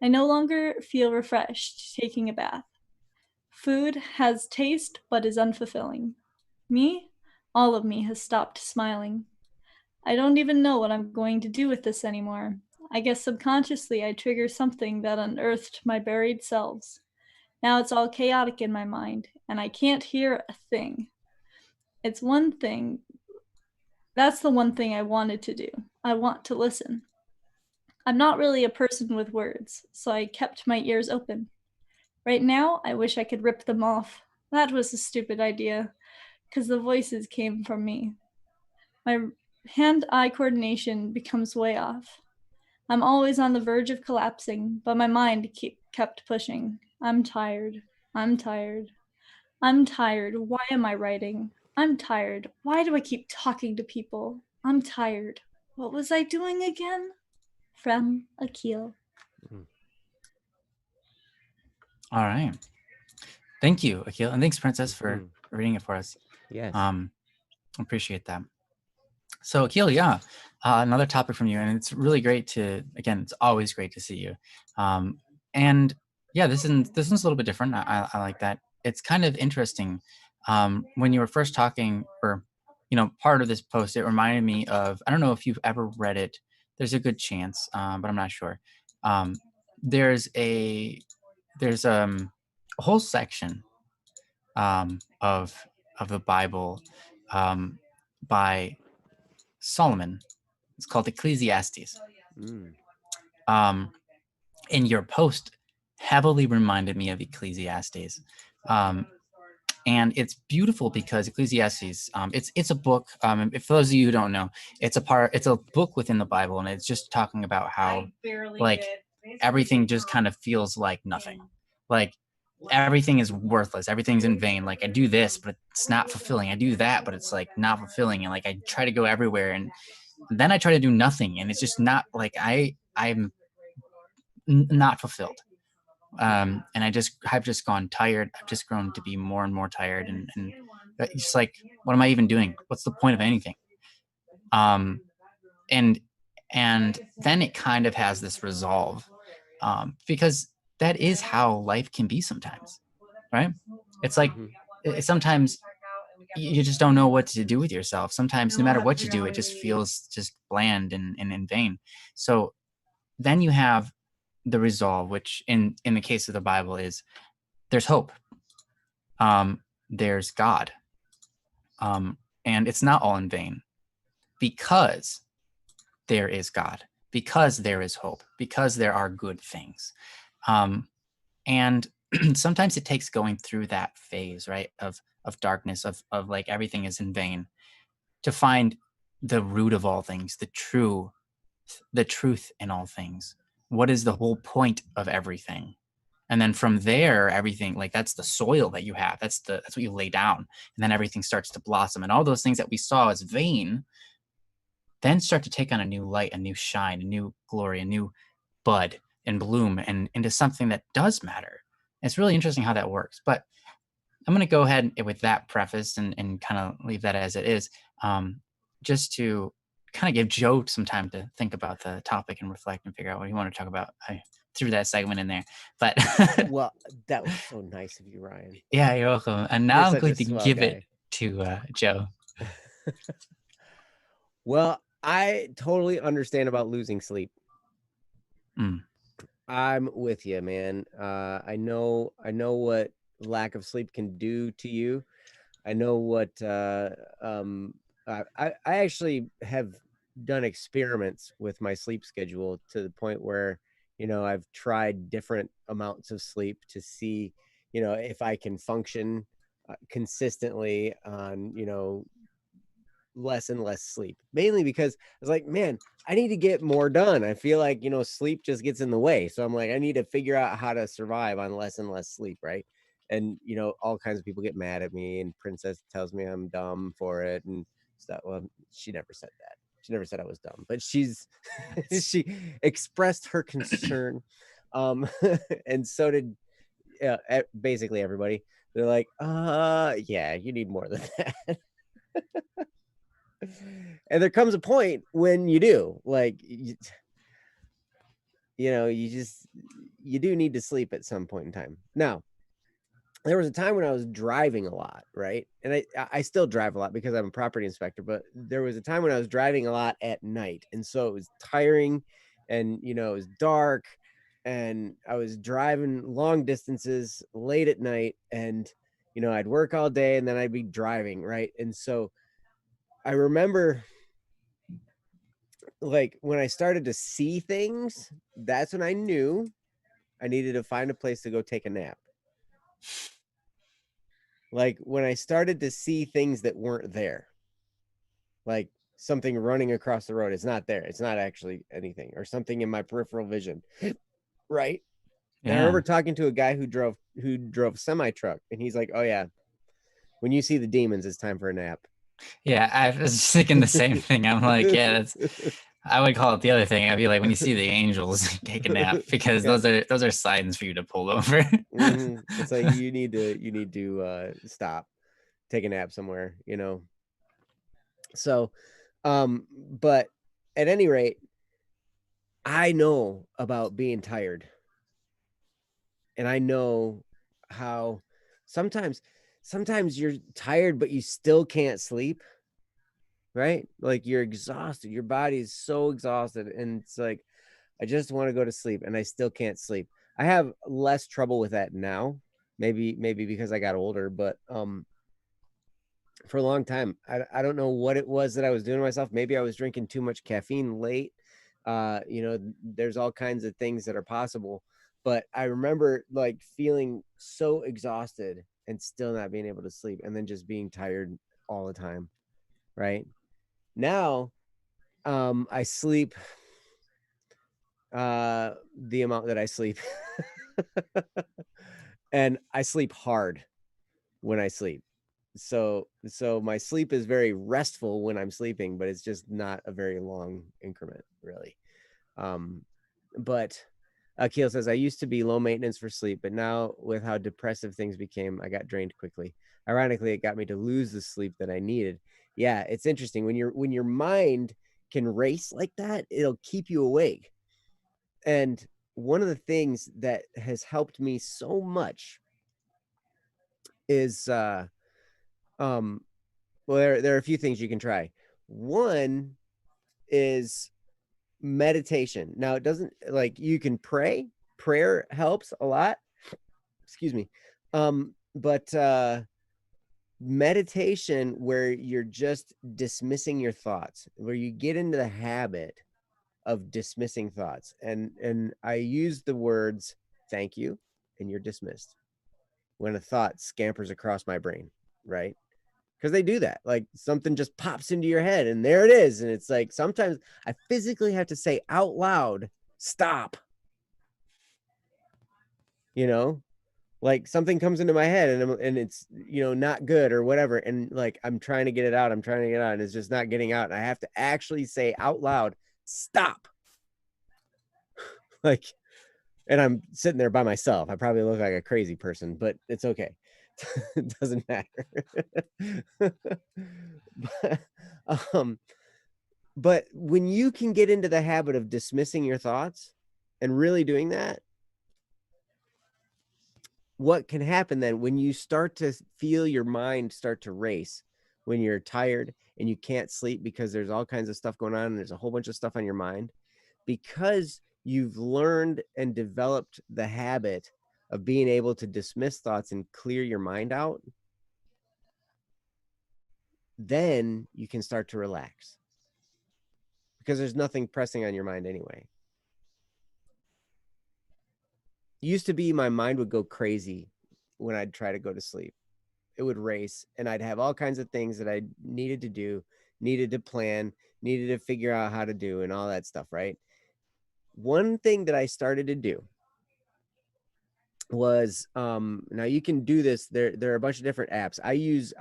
I no longer feel refreshed taking a bath. Food has taste but is unfulfilling. Me? All of me has stopped smiling. I don't even know what I'm going to do with this anymore. I guess subconsciously I trigger something that unearthed my buried selves. Now it's all chaotic in my mind, and I can't hear a thing. It's one thing. That's the one thing I wanted to do. I want to listen. I'm not really a person with words, so I kept my ears open. Right now, I wish I could rip them off. That was a stupid idea, because the voices came from me. My hand-eye coordination becomes way off. I'm always on the verge of collapsing, but my mind kept pushing. I'm tired. I'm tired. I'm tired. Why am I writing? I'm tired. Why do I keep talking to people? I'm tired. What was I doing again? From Akil. All right. Thank you, Akil. And thanks, Princess, for reading it for us. Yes. Appreciate that. So Akil, yeah, another topic from you, and it's really great to, again, it's always great to see you. And yeah, this one's a little bit different. I like that. It's kind of interesting. When you were first talking, or, part of this post, it reminded me of, I don't know if you've ever read it. There's a good chance, but I'm not sure. There's a whole section of the Bible by Solomon. It's called Ecclesiastes. And your post heavily reminded me of Ecclesiastes. And it's beautiful because Ecclesiastes, it's a book. If for those of you who don't know, it's a book within the Bible, and it's just talking about how everything just kind of feels like nothing. Like everything is worthless. Everything's in vain. Like I do this, but it's not fulfilling. I do that, but it's like not fulfilling. And like I try to go everywhere, and then I try to do nothing, and it's just not like I'm not fulfilled. And I've just gone tired. I've just grown to be more and more tired, and it's like, what am I even doing? What's the point of anything? And then it kind of has this resolve, because that is how life can be sometimes, right? It's like sometimes you just don't know what to do with yourself. Sometimes no matter what you do, it just feels just bland and in vain. So then you have the resolve, which in the case of the Bible is there's hope. There's God. And it's not all in vain, because there is God, because there is hope, because there are good things. And sometimes it takes going through that phase, right, of darkness, of like everything is in vain, to find the root of all things, the truth in all things. What is the whole point of everything? And then from there, everything, like that's the soil that you have. That's what you lay down. And then everything starts to blossom. And all those things that we saw as vain then start to take on a new light, a new shine, a new glory, a new bud and bloom, and into something that does matter. It's really interesting how that works. But I'm going to go ahead with that preface and kind of leave that as it is, just to kind of give Joe some time to think about the topic and reflect and figure out what you want to talk about. I threw that segment in there, but Well, that was so nice of you, Ryan. Yeah, you're welcome. And now I'm going to give it to Joe. Well, I totally understand about losing sleep. I'm with you, man. I know what lack of sleep can do to you. I know what I actually have done experiments with my sleep schedule to the point where, you know, I've tried different amounts of sleep to see, you know, if I can function consistently on, you know, less and less sleep, mainly because I was like, man, I need to get more done. I feel like, you know, sleep just gets in the way. So I'm like, I need to figure out how to survive on less and less sleep. Right. And, you know, all kinds of people get mad at me, and Princess tells me I'm dumb for it and stuff. Well, she never said that. She never said I was dumb, but she expressed her concern. And so did basically everybody. They're like, yeah, you need more than that. And there comes a point when you do, like, you know, you do need to sleep at some point in time. Now, there was a time when I was driving a lot, right? And I still drive a lot because I'm a property inspector, but there was a time when I was driving a lot at night. And so it was tiring, and, you know, it was dark, and I was driving long distances late at night, and, you know, I'd work all day and then I'd be driving, right? And so I remember, like, when I started to see things, that's when I knew I needed to find a place to go take a nap. Like, when I started to see things that weren't there, like something running across the road, it's not there, it's not actually anything, or something in my peripheral vision, right? Yeah. And I remember talking to a guy who drove semi truck, and he's like, oh yeah, when you see the demons, it's time for a nap. Yeah, I was thinking the same thing. I'm like, yeah, I would call it the other thing. I'd be like, when you see the angels, take a nap, because those are signs for you to pull over. It's like you need to stop, take a nap somewhere, you know. So, but at any rate, I know about being tired, and I know how sometimes you're tired, but you still can't sleep. Right? Like, you're exhausted. Your body is so exhausted. And it's like, I just want to go to sleep, and I still can't sleep. I have less trouble with that now. Maybe because I got older, but for a long time, I don't know what it was that I was doing to myself. Maybe I was drinking too much caffeine late. You know, there's all kinds of things that are possible. But I remember, like, feeling so exhausted and still not being able to sleep, and then just being tired all the time. Right? Now, I sleep the amount that I sleep. And I sleep hard when I sleep. So my sleep is very restful when I'm sleeping, but it's just not a very long increment, really. But Akil says, I used to be low maintenance for sleep, but now with how depressive things became, I got drained quickly. Ironically, it got me to lose the sleep that I needed. Yeah, it's interesting when your mind can race like that, it'll keep you awake. And one of the things that has helped me so much is well, there are a few things you can try. One is meditation. Now, it doesn't, like, you can pray. Prayer helps a lot. Excuse me. But meditation, where you're just dismissing your thoughts, where you get into the habit of dismissing thoughts, and I use the words thank you, and you're dismissed when a thought scampers across my brain, right? Because they do that. Like, something just pops into your head, and there it is. And it's like, sometimes I physically have to say out loud, stop. You know, like, something comes into my head, and it's, you know, not good or whatever, and, like, I'm trying to get it out, and it's just not getting out, and I have to actually say out loud, stop. Like, and I'm sitting there by myself. I probably look like a crazy person, but it's okay. It doesn't matter. But when you can get into the habit of dismissing your thoughts and really doing that, what can happen then when you start to feel your mind start to race, when you're tired and you can't sleep because there's all kinds of stuff going on and there's a whole bunch of stuff on your mind, because you've learned and developed the habit of being able to dismiss thoughts and clear your mind out, then you can start to relax because there's nothing pressing on your mind anyway. It used to be my mind would go crazy when I'd try to go to sleep. It would race and I'd have all kinds of things that I needed to do, needed to plan, needed to figure out how to do and all that stuff, right? One thing that I started to do was now you can do this, there are a bunch of different apps. I use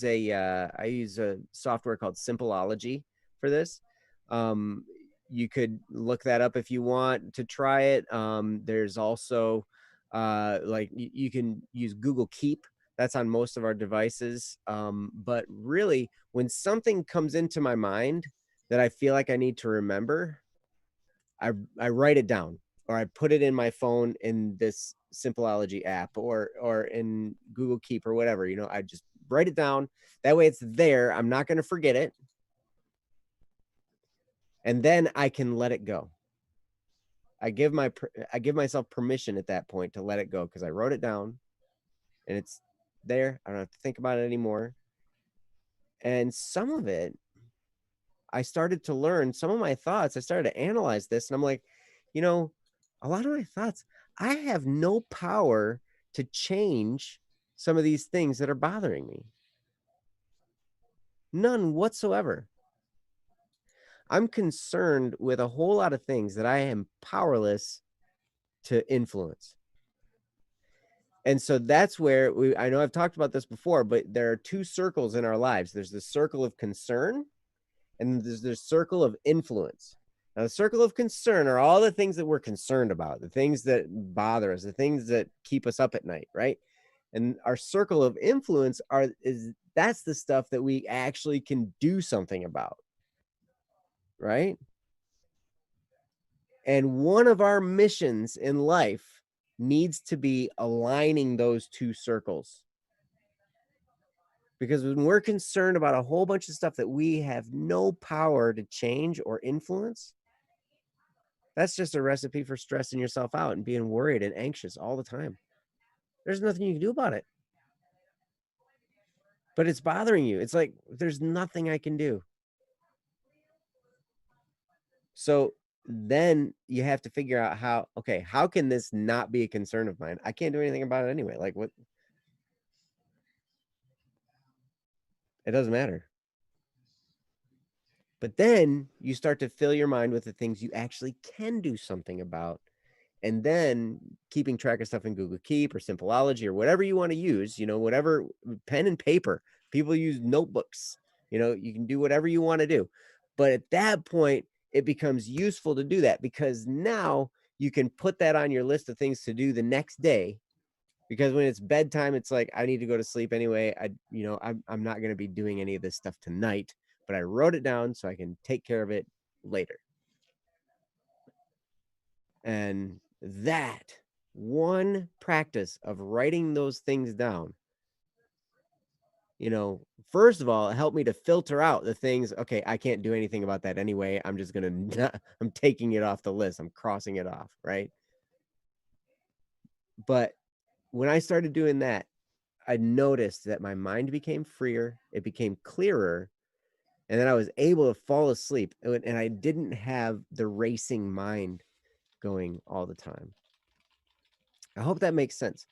a software called Simpleology for this. You could look that up if you want to try it. There's also like you can use Google Keep. That's on most of our devices. But really, when something comes into my mind that I feel like I need to remember, I write it down, or I put it in my phone in this Simpleology app or in Google Keep or whatever. You know, I just write it down. That way it's there. I'm not going to forget it. And then I can let it go. I give myself permission at that point to let it go because I wrote it down and it's there. I don't have to think about it anymore. And some of it, I started to learn some of my thoughts. I started to analyze this and I'm like, you know, a lot of my thoughts, I have no power to change some of these things that are bothering me. None whatsoever. I'm concerned with a whole lot of things that I am powerless to influence. And so that's where I know I've talked about this before, but there are two circles in our lives. There's the circle of concern and there's the circle of influence. Now, the circle of concern are all the things that we're concerned about, the things that bother us, the things that keep us up at night, right? And our circle of influence that's the stuff that we actually can do something about, right? And one of our missions in life needs to be aligning those two circles. Because when we're concerned about a whole bunch of stuff that we have no power to change or influence, that's just a recipe for stressing yourself out and being worried and anxious all the time. There's nothing you can do about it. But it's bothering you. It's like, there's nothing I can do. So then you have to figure out how can this not be a concern of mine? I can't do anything about it anyway. Like what? It doesn't matter. But then you start to fill your mind with the things you actually can do something about. And then keeping track of stuff in Google Keep or Simpleology or whatever you want to use, whatever, pen and paper. People use notebooks. You can do whatever you want to do. But at that point, it becomes useful to do that because now you can put that on your list of things to do the next day. Because when it's bedtime, it's like, I need to go to sleep anyway. I'm not going to be doing any of this stuff tonight, but I wrote it down so I can take care of it later. And that one practice of writing those things down, first of all, it helped me to filter out the things. Okay, I can't do anything about that anyway. I'm taking it off the list. I'm crossing it off, right? But when I started doing that, I noticed that my mind became freer. It became clearer. And then I was able to fall asleep. And I didn't have the racing mind going all the time. I hope that makes sense.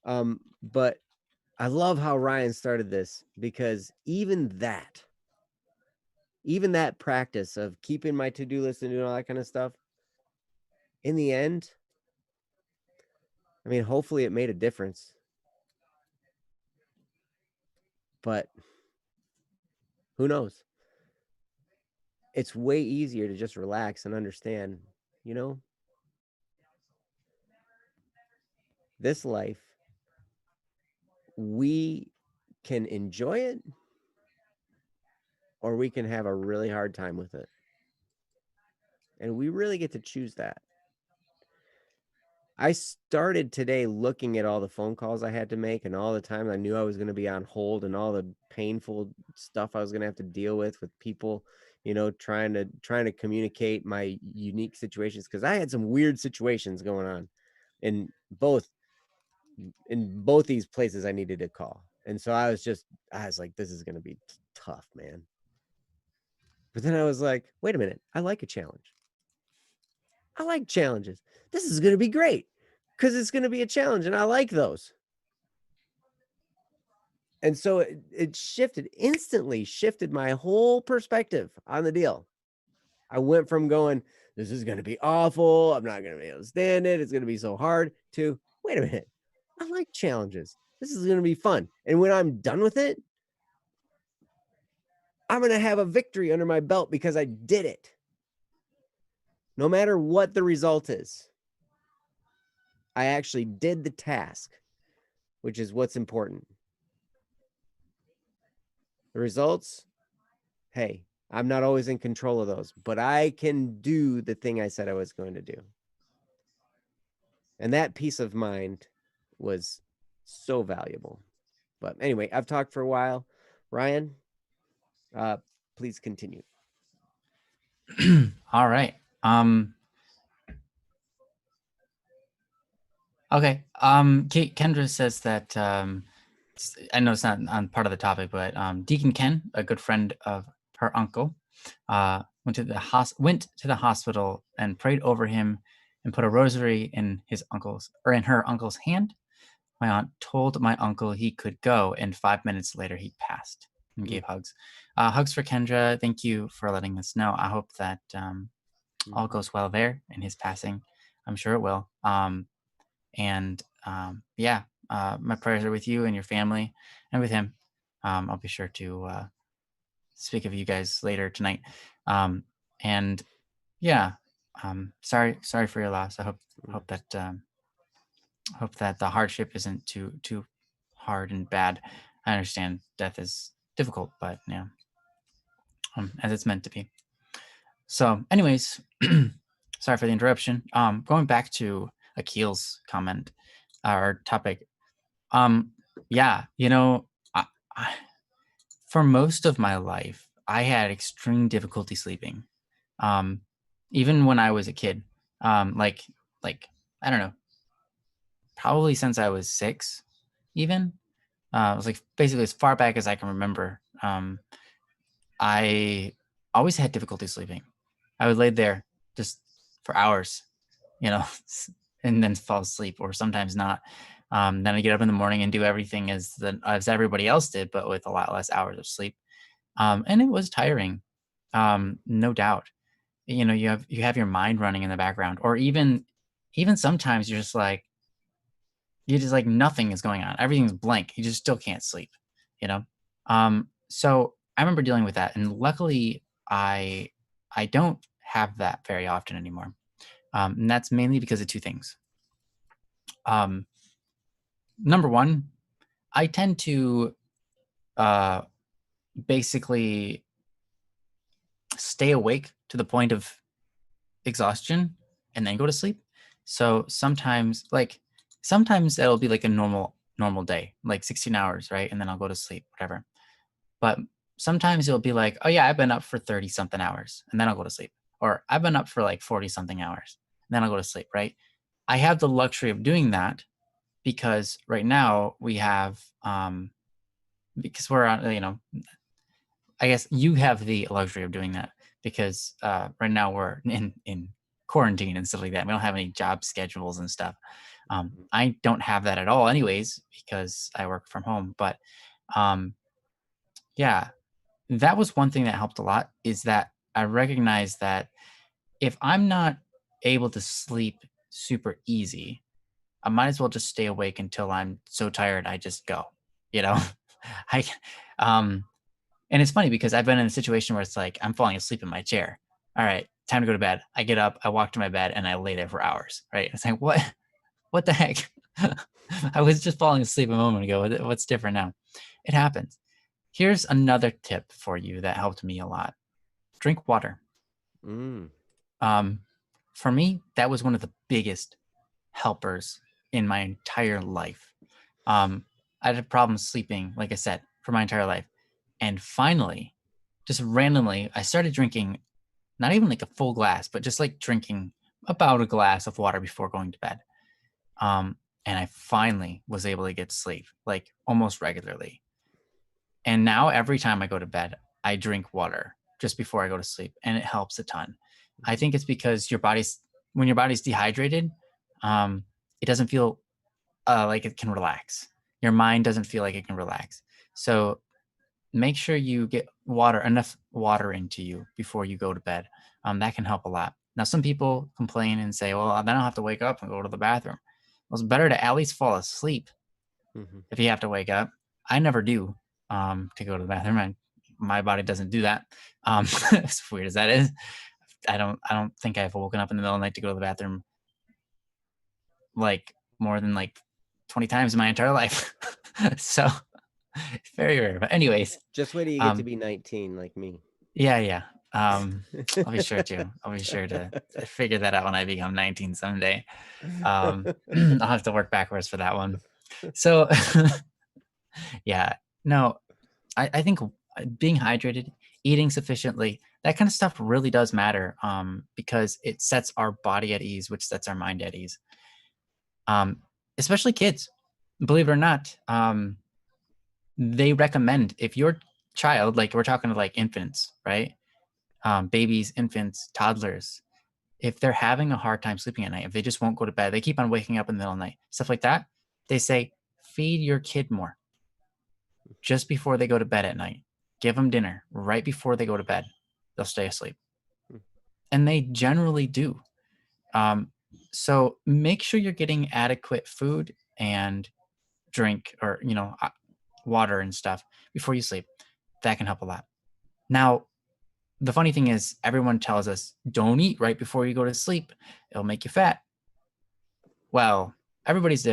But I love how Ryan started this because even that practice of keeping my to-do list and doing all that kind of stuff, in the end, I mean, hopefully it made a difference. But who knows? It's way easier to just relax and understand, this life, we can enjoy it or we can have a really hard time with it. And we really get to choose that. I started today looking at all the phone calls I had to make and all the time I knew I was going to be on hold and all the painful stuff I was going to have to deal with people, trying to communicate my unique situations, because I had some weird situations going on in both these places I needed to call. And so I was like, this is going to be tough, man. But then I was like, wait a minute, I like a challenge. I like challenges. This is going to be great because it's going to be a challenge and I like those. And so it instantly shifted my whole perspective on the deal. I went from going, this is going to be awful, I'm not going to be able to stand it, it's going to be so hard, to, wait a minute, I like challenges. This is going to be fun. And when I'm done with it, I'm going to have a victory under my belt because I did it. No matter what the result is, I actually did the task, which is what's important. The results, hey, I'm not always in control of those, but I can do the thing I said I was going to do. And that peace of mind was so valuable. But anyway, I've talked for a while. Ryan, please continue. All right. Okay. Kendra says that I know it's not on part of the topic, but Deacon Ken, a good friend of her uncle, went to the hospital and prayed over him and put a rosary in her uncle's hand. My aunt told my uncle he could go, and 5 minutes later he passed and gave hugs. Hugs for Kendra. Thank you for letting us know. I hope that all goes well there in his passing. I'm sure it will. My prayers are with you and your family and with him. I'll be sure to speak of you guys later tonight. Sorry for your loss. I hope that the hardship isn't too hard and bad. I understand death is difficult, but yeah, as it's meant to be. So anyways, sorry for the interruption. Going back to Akil's comment or topic. For most of my life, I had extreme difficulty sleeping. Even when I was a kid, like I don't know, probably since I was 6, even. It was like basically as far back as I can remember. I always had difficulty sleeping. I would lay there just for hours, and then fall asleep, or sometimes not. Then I get up in the morning and do everything as everybody else did, but with a lot less hours of sleep. And it was tiring, no doubt. You have your mind running in the background, or even sometimes you're just like nothing is going on. Everything's blank. You just still can't sleep, So I remember dealing with that, and luckily I don't have that very often anymore. And that's mainly because of 2 things. Number one, I tend to basically stay awake to the point of exhaustion and then go to sleep. So sometimes it'll be like a normal day, like 16 hours, right? And then I'll go to sleep, whatever. But sometimes it'll be like, oh yeah, I've been up for 30 something hours and then I'll go to sleep. Or I've been up for like 40 something hours and then I'll go to sleep, right? I have the luxury of doing that because right now we have, because we're on, I guess you have the luxury of doing that because right now we're in quarantine and stuff like that. We don't have any job schedules and stuff. I don't have that at all anyways, because I work from home. But that was one thing that helped a lot, is that I recognized that if I'm not able to sleep super easy, I might as well just stay awake until I'm so tired I just go, and it's funny because I've been in a situation where it's like I'm falling asleep in my chair. All right, time to go to bed. I get up, I walk to my bed, and I lay there for hours, right? It's like, what the heck? I was just falling asleep a moment ago. What's different now? It happens. Here's another tip for you that helped me a lot. Drink water. For me, that was one of the biggest helpers in my entire life. I had a problem sleeping, like I said, for my entire life. And finally, just randomly, I started drinking not even like a full glass, but just like drinking about a glass of water before going to bed. And I finally was able to get sleep, like almost regularly. And now every time I go to bed, I drink water just before I go to sleep, and it helps a ton. I think it's because when your body's dehydrated, it doesn't feel like it can relax. Your mind doesn't feel like it can relax. So make sure you get enough water into you before you go to bed. That can help a lot. Now, some people complain and say, well, then I'll have to wake up and go to the bathroom. Well, it's better to at least fall asleep if you have to wake up. I never do to go to the bathroom. My body doesn't do that. As weird as that is, I don't think I've woken up in the middle of the night to go to the bathroom like more than like 20 times in my entire life. So very rare. But anyways, just wait till you get to be 19 like me. Yeah. I'll be sure to figure that out when I become 19 someday. I'll have to work backwards for that one. So yeah, no, I think being hydrated, eating sufficiently, that kind of stuff really does matter, because it sets our body at ease, which sets our mind at ease. Especially kids, believe it or not, they recommend, if your child, like we're talking to like infants, right? Babies, infants, toddlers, if they're having a hard time sleeping at night, if they just won't go to bed, they keep on waking up in the middle of the night, stuff like that, they say, feed your kid more just before they go to bed at night. Give them dinner right before they go to bed. They'll stay asleep. And they generally do. So make sure you're getting adequate food and drink, or, water and stuff before you sleep. That can help a lot. Now, the funny thing is, everyone tells us don't eat right before you go to sleep. It'll make you fat. Well, everybody's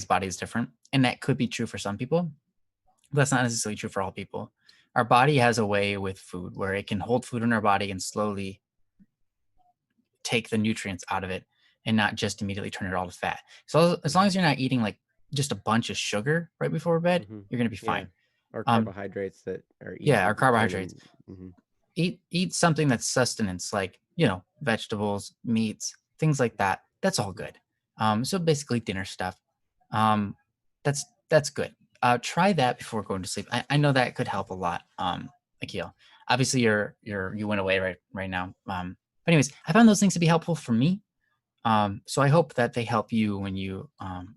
body is different, and that could be true for some people, but that's not necessarily true for all people. Our body has a way with food where it can hold food in our body and slowly take the nutrients out of it and not just immediately turn it all to fat. So as long as you're not eating like just a bunch of sugar right before bed, you're going to be fine. Or carbohydrates that are easy. Yeah, or carbohydrates. Eat something that's sustenance, like, vegetables, meats, things like that. That's all good. So basically dinner stuff. That's good. Try that before going to sleep. I know that could help a lot. Akil, obviously you went away right now. But anyways, I found those things to be helpful for me. So I hope that they help you when you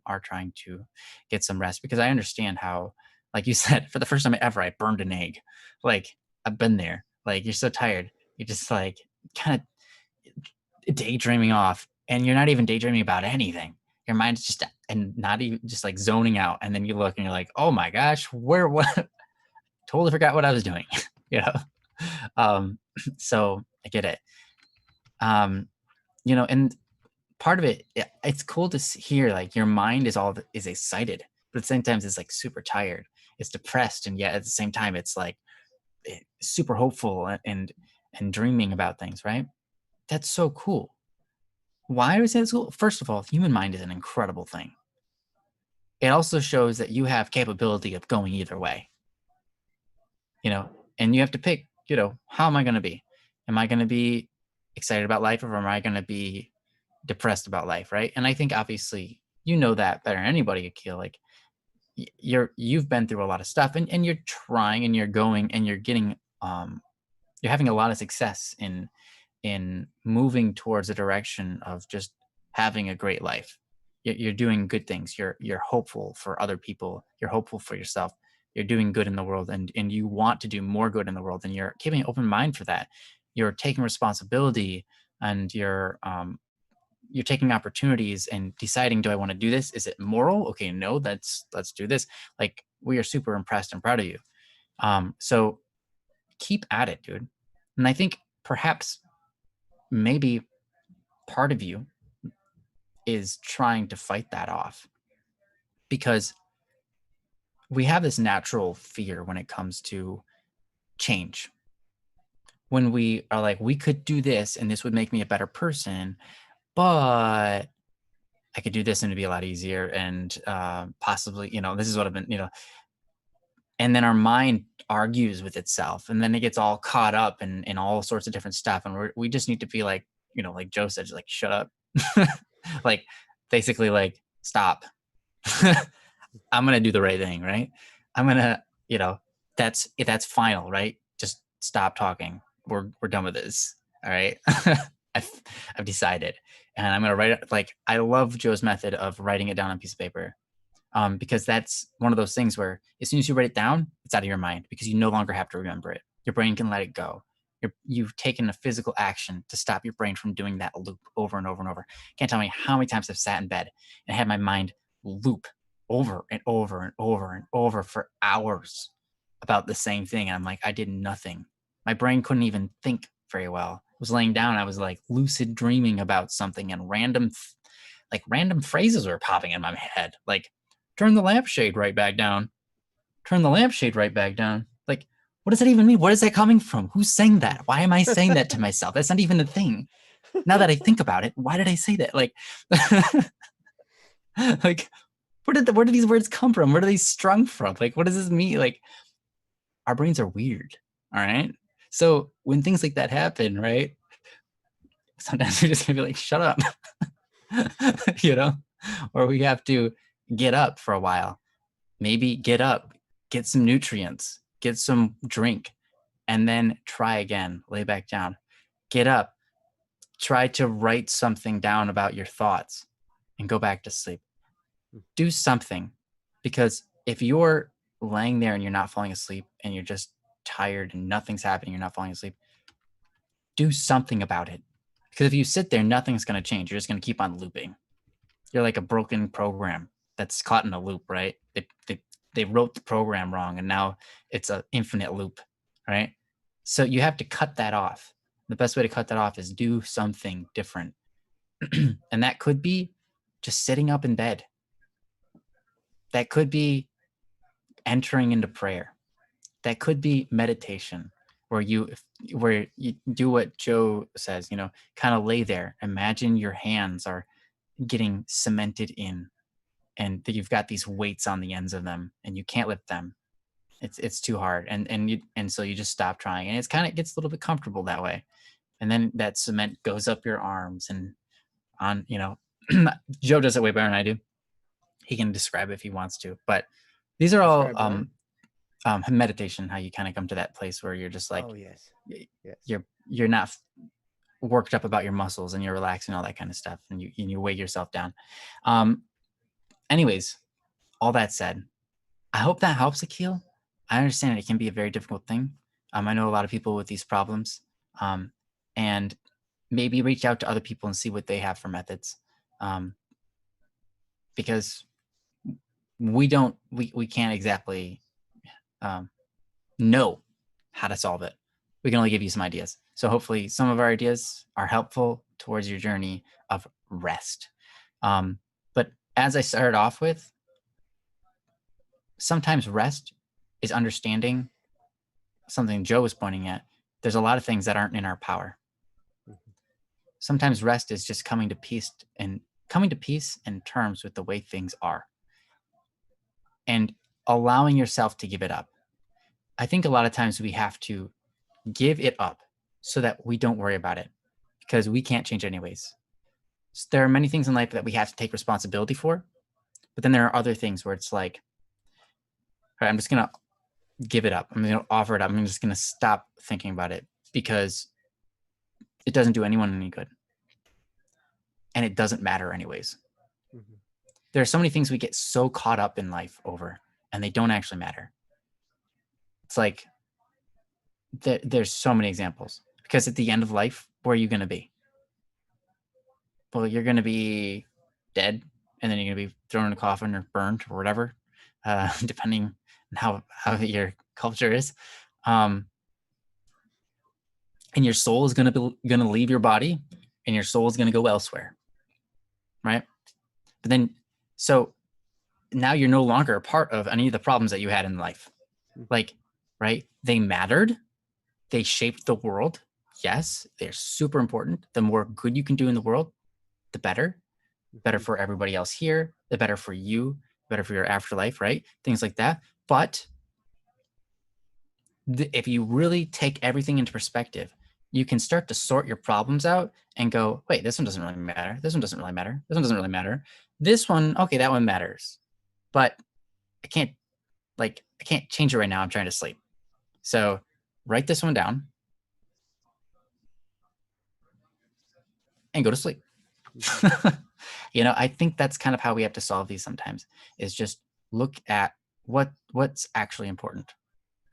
are trying to get some rest, because I understand how, like you said, for the first time ever, I burned an egg. Like, I've been there. Like, you're so tired. You're just like kind of daydreaming off, and you're not even daydreaming about anything. Your mind's just, and not even just like zoning out. And then you look and you're like, oh my gosh, what? Totally forgot what I was doing. So I get it. And part of it, it's cool to hear like your mind is excited, but at the same time it's like super tired. It's depressed, and yet at the same time it's like super hopeful and dreaming about things, right? That's so cool. Why is that cool? First of all, the human mind is an incredible thing. It also shows that you have capability of going either way, and you have to pick, how am I going to be? Am I going to be excited about life, or am I going to be depressed about life, right? And I think obviously that better than anybody, Akil. Like, you've been through a lot of stuff, and you're trying, and you're going, and you're getting you're having a lot of success in moving towards a direction of just having a great life. You're doing good things. You're hopeful for other people. You're hopeful for yourself. You're doing good in the world, and you want to do more good in the world, and you're keeping an open mind for that. You're taking responsibility, and you're taking opportunities and deciding, do I want to do this? Is it moral? Okay, no, let's do this. Like, we are super impressed and proud of you. So keep at it, dude. And I think perhaps maybe part of you is trying to fight that off, because we have this natural fear when it comes to change. when we are like, we could do this and this would make me a better person, but I could do this and it'd be a lot easier. And possibly, this is what I've been, and then our mind argues with itself, and then it gets all caught up in all sorts of different stuff. And we just need to be like, like Joe said, just like, shut up. Like, basically, like, stop. I'm going to do the right thing, right? I'm going to, that's final, right? Just stop talking. We're done with this. All right. I've decided, and I'm going to write it. Like, I love Joe's method of writing it down on a piece of paper. Because that's one of those things where as soon as you write it down, it's out of your mind because you no longer have to remember it. Your brain can let it go. You've taken a physical action to stop your brain from doing that loop over and over and over. Can't tell me how many times I've sat in bed and had my mind loop over and over and over and over for hours about the same thing. And I'm like, I did nothing. My brain couldn't even think very well. I was laying down. I was like lucid dreaming about something, and random phrases were popping in my head. Like, turn the lampshade right back down. Turn the lampshade right back down. Like, what does that even mean? What is that coming from? Who's saying that? Why am I saying that to myself? That's not even a thing. Now that I think about it, why did I say that? Like, like, where do these words come from? Where do they strung from? Like, what does this mean? Like, our brains are weird. All right. So when things like that happen, right? Sometimes we're just gonna be like, shut up. Or we have to get up for a while. Maybe get up, get some nutrients, get some drink, and then try again. Lay back down. Get up. Try to write something down about your thoughts and go back to sleep. Do something, because if you're laying there and you're not falling asleep and you're just tired and nothing's happening, you're not falling asleep, do something about it. Because if you sit there, nothing's going to change. You're just going to keep on looping. You're like a broken program that's caught in a loop, right? They wrote the program wrong, and now it's an infinite loop, right? So you have to cut that off. The best way to cut that off is do something different. And that could be just sitting up in bed. That could be entering into prayer. That could be meditation, where you do what Joe says, kind of lay there. Imagine your hands are getting cemented in, and that you've got these weights on the ends of them and you can't lift them. It's too hard. And so you just stop trying, and it gets a little bit comfortable that way. And then that cement goes up your arms and on, Joe does it way better than I do. He can describe it if he wants to, but these are all meditation, how you kind of come to that place where you're just like, oh yes, you're not worked up about your muscles, and you're relaxing, all that kind of stuff, and you weigh yourself down. Anyways, all that said, I hope that helps, Akil. I understand it can be a very difficult thing. I know a lot of people with these problems, and maybe reach out to other people and see what they have for methods, because we can't exactly know how to solve it. We can only give you some ideas. So hopefully some of our ideas are helpful towards your journey of rest. But as I started off with, sometimes rest is understanding something Joe was pointing at. There's a lot of things that aren't in our power. Sometimes rest is just coming to peace and terms with the way things are, and allowing yourself to give it up. I think a lot of times we have to give it up so that we don't worry about it, because we can't change anyways. So there are many things in life that we have to take responsibility for, but then there are other things where it's like, all right, I'm just going to give it up. I'm going to offer it up. I'm just going to stop thinking about it, because it doesn't do anyone any good. And it doesn't matter anyways. Mm-hmm. There are so many things we get so caught up in life over, and they don't actually matter. It's like, there's so many examples, because at the end of life, where are you going to be? Well, you're going to be dead, and then you're going to be thrown in a coffin or burned or whatever, depending on how your culture is. And your soul is going to leave your body, and your soul is going to go elsewhere. Right? But then, so now you're no longer a part of any of the problems that you had in life. Like, right? They mattered, they shape the world. Yes, they're super important. The more good you can do in the world, the better. Better for everybody else here, the better for you, better for your afterlife, right? Things like that. But if you really take everything into perspective, you can start to sort your problems out and go, wait, this one doesn't really matter. This one doesn't really matter. This one doesn't really matter. This one, okay, that one matters. But I can't change it right now. I'm trying to sleep. So write this one down and go to sleep. I think that's kind of how we have to solve these sometimes, is just look at what's actually important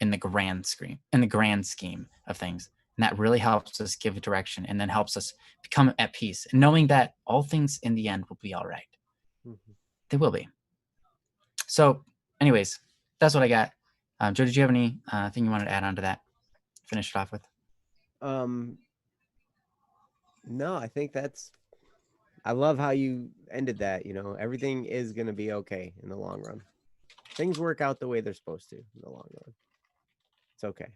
in the grand scheme of things. And that really helps us give a direction, and then helps us become at peace, knowing that all things in the end will be all right. They will be. So anyways, that's what I got. Joe, did you have any thing you wanted to add on to that? Finish it off with? No, I think I love how you ended that. Everything is going to be okay in the long run. Things work out the way they're supposed to in the long run. It's okay.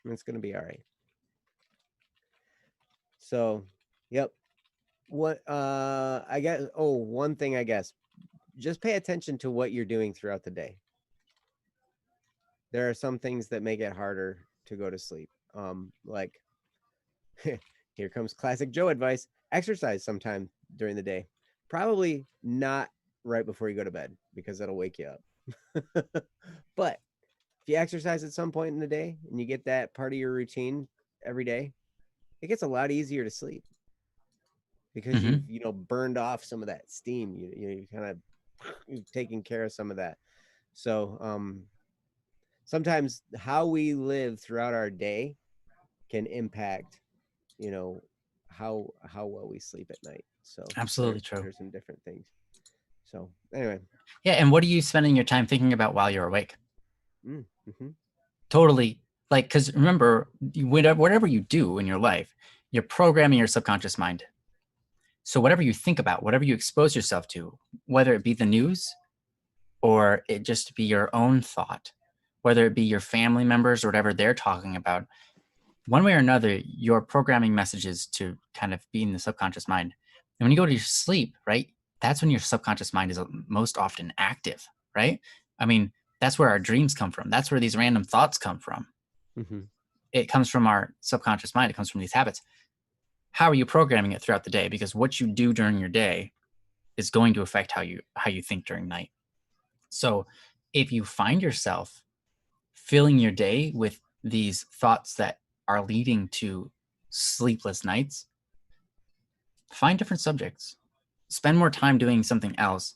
It's going to be all right. So, yep. What, I guess, one thing, I guess, just pay attention to what you're doing throughout the day. There are some things that make it harder to go to sleep. Like, here comes classic Joe advice: exercise sometime during the day. Probably not right before you go to bed, because that'll wake you up. But if you exercise at some point in the day and you get that part of your routine every day, it gets a lot easier to sleep, because you've burned off some of that steam. You kind of, you've taken care of some of that. So sometimes how we live throughout our day can impact how well we sleep at night. So absolutely true. There's some different things. So anyway. Yeah. And what are you spending your time thinking about while you're awake? Totally. Like, because remember, whatever you do in your life, you're programming your subconscious mind. So whatever you think about, whatever you expose yourself to, whether it be the news or it just be your own thought, whether it be your family members or whatever they're talking about, one way or another, you're programming messages to kind of be in the subconscious mind. And when you go to your sleep, right, that's when your subconscious mind is most often active, right? I mean, that's where our dreams come from. That's where these random thoughts come from. It comes from our subconscious mind. It comes from these habits. How are you programming it throughout the day? Because what you do during your day is going to affect how you think during night. So if you find yourself filling your day with these thoughts that are leading to sleepless nights, find different subjects, spend more time doing something else,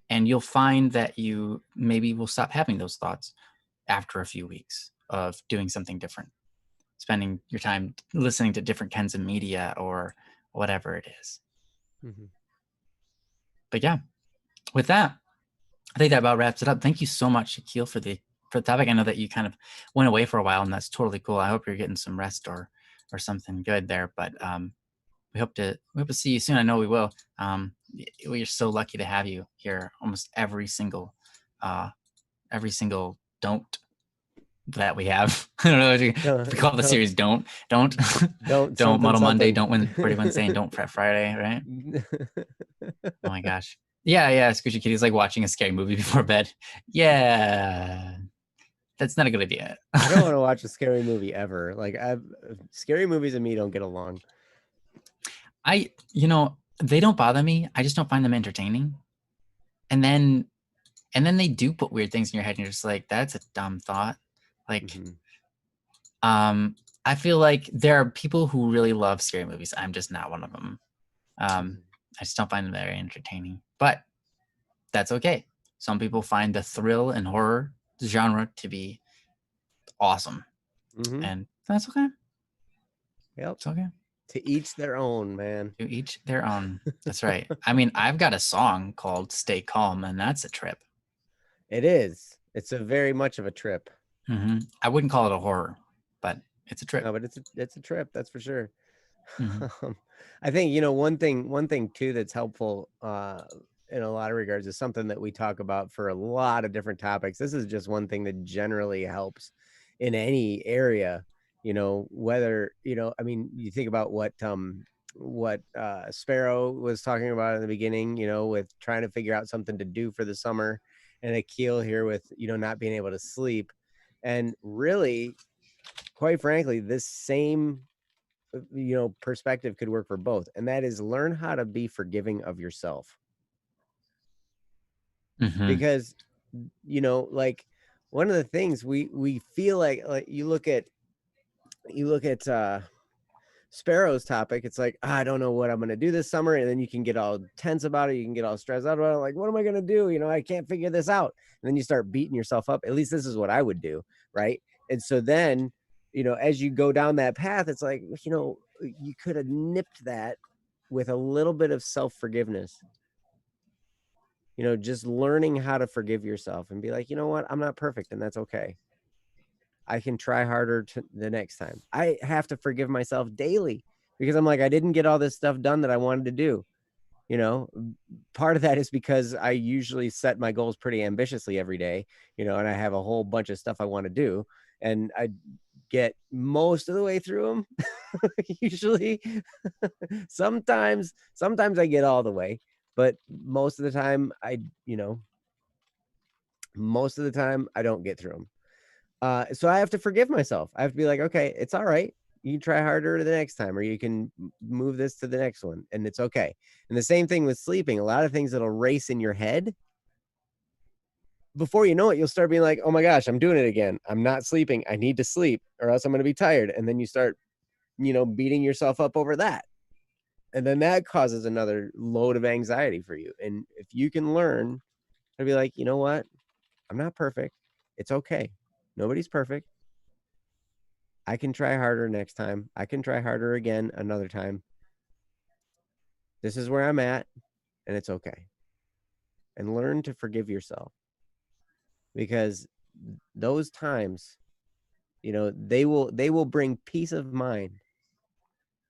and you'll find that you maybe will stop having those thoughts after a few weeks of doing something different, spending your time listening to different kinds of media or whatever it is. But yeah, with that, I think that about wraps it up. Thank you so much, Shaquille, for the topic. I know that you kind of went away for a while, and that's totally cool. I hope you're getting some rest or something good there. But we hope to see you soon. I know we will. We're so lucky to have you here. Almost every single don't that we have. I don't know if we call the series don't Muddle Monday, don't win Pretty Wednesday, and don't Fret Friday, right? Oh my gosh. Yeah, Squishy Kitty's like watching a scary movie before bed. Yeah, that's not a good idea. I don't want to watch a scary movie ever. Like, scary movies and me don't get along. They don't bother me. I just don't find them entertaining. And then they do put weird things in your head, and you're just like, that's a dumb thought. Like, I feel like there are people who really love scary movies. I'm just not one of them. I just don't find them very entertaining, but that's okay. Some people find the thrill and horror genre to be awesome, and that's okay. Yep, it's okay. To each their own, man. To each their own. That's right. I mean, I've got a song called "Stay Calm," and that's a trip. It is. It's a very much of a trip. I wouldn't call it a horror, but it's a trip. No, but it's a trip. That's for sure. I think, one thing too that's helpful in a lot of regards is something that we talk about for a lot of different topics. This is just one thing that generally helps, in any area, you know, whether, you know, I mean, you think about what Sparrow was talking about in the beginning, you know, with trying to figure out something to do for the summer, and Akil here with, you know, not being able to sleep. And really, quite frankly, this same, you know, perspective could work for both. And that is, learn how to be forgiving of yourself. Because, you know, like, one of the things we feel like you look at Sparrow's topic, it's like, I don't know what I'm going to do this summer. And then you can get all tense about it. You can get all stressed out about it. Like, what am I going to do? You know, I can't figure this out. And then you start beating yourself up. At least this is what I would do. Right. And so then, you know, as you go down that path, it's like, you know, you could have nipped that with a little bit of self-forgiveness. You know, just learning how to forgive yourself and be like, you know what, I'm not perfect, and that's okay. I can try harder the next time. I have to forgive myself daily because I'm like, I didn't get all this stuff done that I wanted to do. You know, part of that is because I usually set my goals pretty ambitiously every day, you know, and I have a whole bunch of stuff I want to do, and I get most of the way through them. Usually. Sometimes I get all the way, but most of the time most of the time I don't get through them. So I have to forgive myself. I have to be like, okay, it's all right. You can try harder the next time, or you can move this to the next one, and it's okay. And the same thing with sleeping. A lot of things that'll race in your head, before you know it, you'll start being like, oh my gosh, I'm doing it again. I'm not sleeping. I need to sleep or else I'm going to be tired. And then you start, you know, beating yourself up over that. And then that causes another load of anxiety for you. And if you can learn to be like, you know what? I'm not perfect. It's okay. Nobody's perfect. I can try harder next time. I can try harder again another time. This is where I'm at, and it's okay. And learn to forgive yourself, because those times, you know, they will bring peace of mind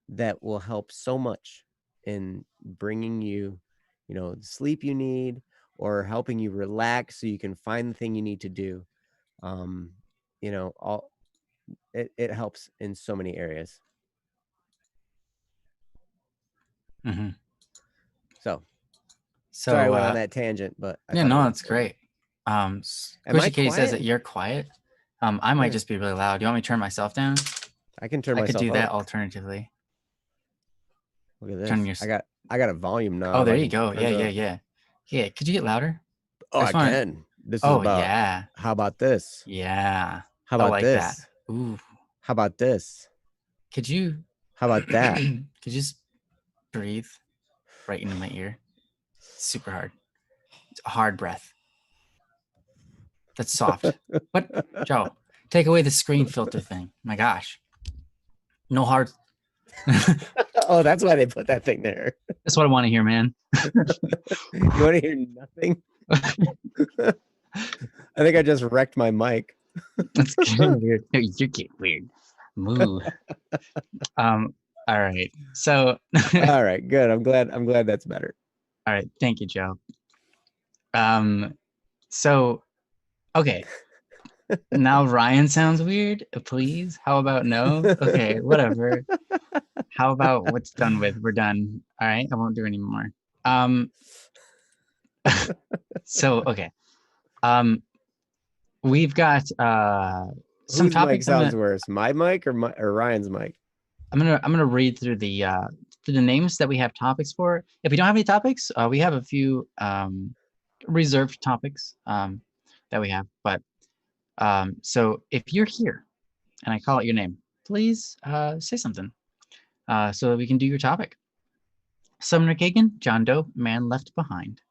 that will help so much in bringing you, you know, the sleep you need, or helping you relax so you can find the thing you need to do. You know, it helps in so many areas. So sorry I went on that tangent, but yeah, no, that's great. Squishy Kitty says that you're quiet. I might just be really loud. Do you want me to turn myself down? I can turn myself up. I could do that alternatively. Look at this. I got a volume knob. Oh, there you go. Yeah. Could you get louder? Oh, I can. This is about. How about this? Yeah. How about like this? That. Ooh. How about this? Could you? How about that? Could you just breathe right into my ear? Super hard. It's a hard breath. That's soft. What? Joe, take away the screen filter thing. My gosh. No hard. Oh, that's why they put that thing there. That's what I want to hear, man. You want to hear nothing? I think I just wrecked my mic. That's getting weird. No, you're getting weird. Moo. All right. So. All right. Good. I'm glad that's better. All right. Thank you, Joe. So, okay. Now Ryan sounds weird. Please. How about no? Okay. Whatever. How about what's done with? We're done. All right. I won't do any more. So okay. We've got some Whose topics. Mic sounds worse, my mic or Ryan's mic? I'm gonna read through the names that we have topics for. If we don't have any topics, we have a few reserved topics that we have. But so if you're here and I call out your name, please say something so that we can do your topic. Sumner Kagan, John Doe, Man Left Behind,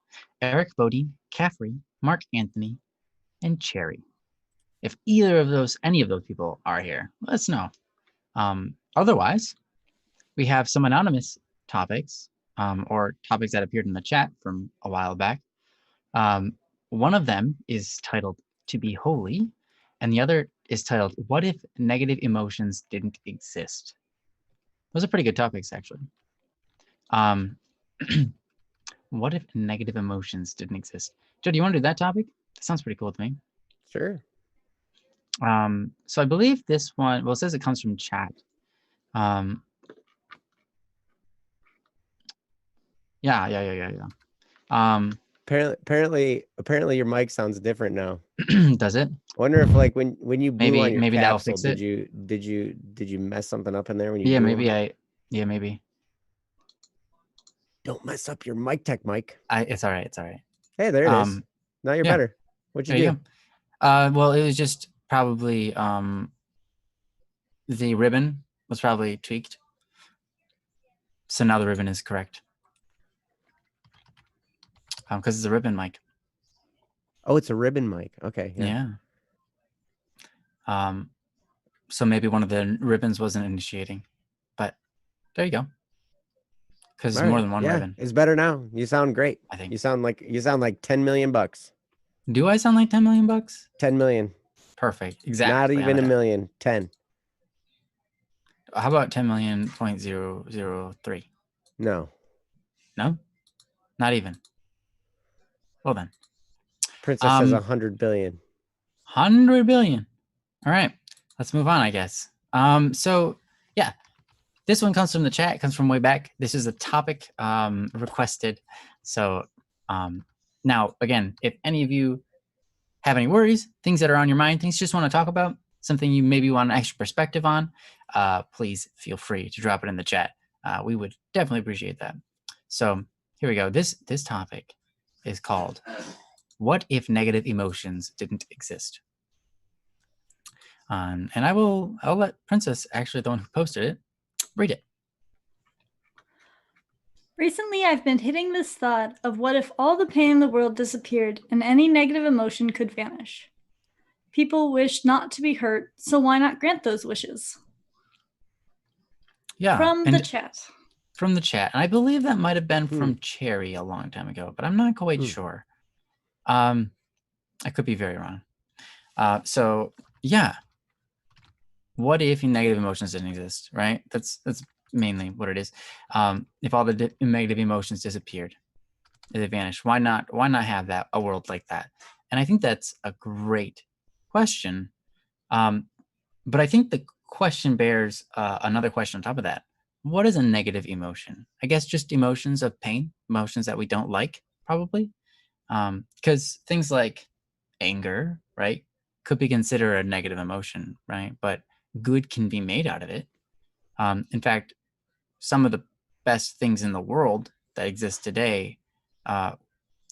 Eric Bodine, Caffrey, Mark Anthony, and Cherry. If any of those people are here, let us know. Otherwise, we have some anonymous topics or topics that appeared in the chat from a while back. One of them is titled To Be Holy, and the other is titled What If Negative Emotions Didn't Exist? Those are pretty good topics, actually. What if negative emotions didn't exist? Joe, do you want to do that topic? That sounds pretty cool to me. Sure. So I believe this one, well, it says it comes from chat. Yeah. Apparently your mic sounds different now. Does it? Wonder if like when you blew on your maybe that'll capsule, fix it. did you mess something up in there when you Yeah, blew maybe on? maybe. Don't mess up your mic tech, Mike. It's all right. It's all right. Hey, there it is. Now you're better. What'd you do? Go. Well, it was just probably the ribbon was probably tweaked. So now the ribbon is correct. Because it's a ribbon mic. Oh, it's a ribbon mic. Okay. Yeah. So maybe one of the ribbons wasn't initiating, but there you go. Because it's more than one ribbon. It's better now. You sound great. I think you sound like $10 million. Do I sound like 10 million bucks? 10 million. Perfect. Exactly. Not even a million. 10. How about 10,000,000.003? No. No? Not even. Well then. Princess says 100 billion. 100 billion. All right. Let's move on, I guess. So yeah, this one comes from the chat. It comes from way back. This is a topic requested. So now, again, if any of you have any worries, things that are on your mind, things you just want to talk about, something you maybe want an extra perspective on, please feel free to drop it in the chat. We would definitely appreciate that. So here we go. This topic is called, what if negative emotions didn't exist? And I'll let Princess, actually the one who posted it, read it. Recently, I've been hitting this thought of what if all the pain in the world disappeared and any negative emotion could vanish? People wish not to be hurt, so why not grant those wishes? Yeah. From the chat. From the chat. And I believe that might have been from Cherry a long time ago, but I'm not quite sure. I could be very wrong. So yeah. What if negative emotions didn't exist, right? That's mainly what it is. If all the negative emotions disappeared, they vanished, why not have a world like that? And I think that's a great question. But I think the question bears another question on top of that. What is a negative emotion? I guess just emotions of pain, emotions that we don't like, probably. Because things like anger, right, could be considered a negative emotion, right? But good can be made out of it. In fact, some of the best things in the world that exist today,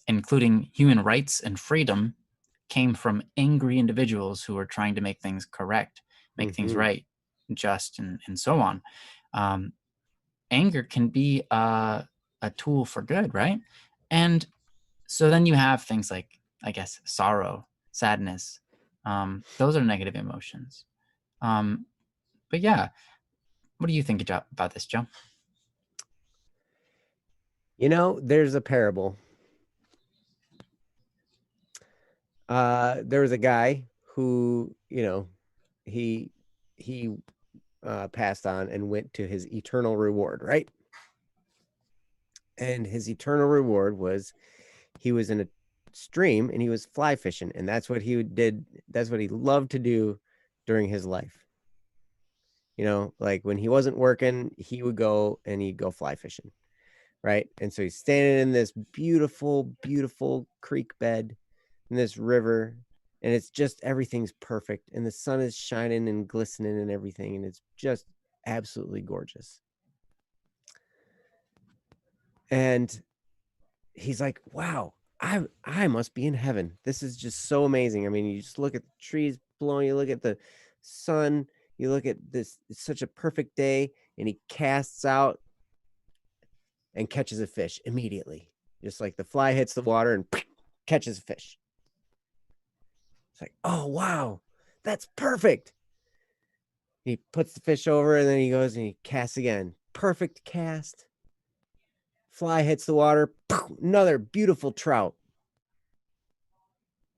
including human rights and freedom, came from angry individuals who were trying to make things correct, make things right, just, and so on. Anger can be a tool for good, right? And so then you have things like, I guess, sorrow, sadness. Those are negative emotions. But yeah, what do you think about this, Joe? There's a parable. There was a guy who, he passed on and went to his eternal reward, right? And his eternal reward was he was in a stream and he was fly fishing, and that's what he did. That's what he loved to do during his life. Like when he wasn't working, he would go and he'd go fly fishing, right? And so he's standing in this beautiful, beautiful creek bed in this river, and it's just, everything's perfect, and the sun is shining and glistening and everything, and it's just absolutely gorgeous. And he's like, wow, I must be in heaven. This is just so amazing. I mean, you just look at the trees blowing, you look at the sun, you look at this, it's such a perfect day. And he casts out and catches a fish immediately. Just like the fly hits the water and catches a fish. It's like, oh, wow, that's perfect. He puts the fish over, and then he goes and he casts again. Perfect cast. Fly hits the water, another beautiful trout.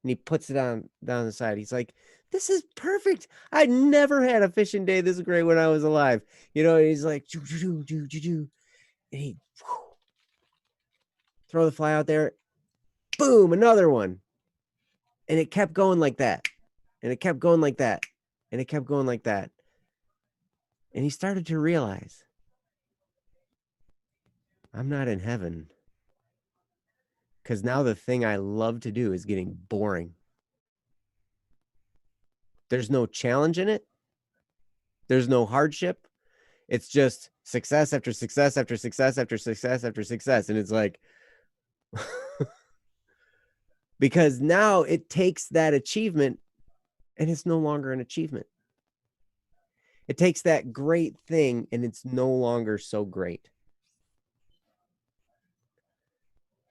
And he puts it down the side. He's like, this is perfect. I never had a fishing day this great when I was alive. He's like, and he throw the fly out there. Boom, another one. And it kept going like that. And it kept going like that. And it kept going like that. And he started to realize, I'm not in heaven. Because now the thing I love to do is getting boring. There's no challenge in it. There's no hardship. It's just success after success after success after success after success. And it's like, because now it takes that achievement and it's no longer an achievement. It takes that great thing and it's no longer so great.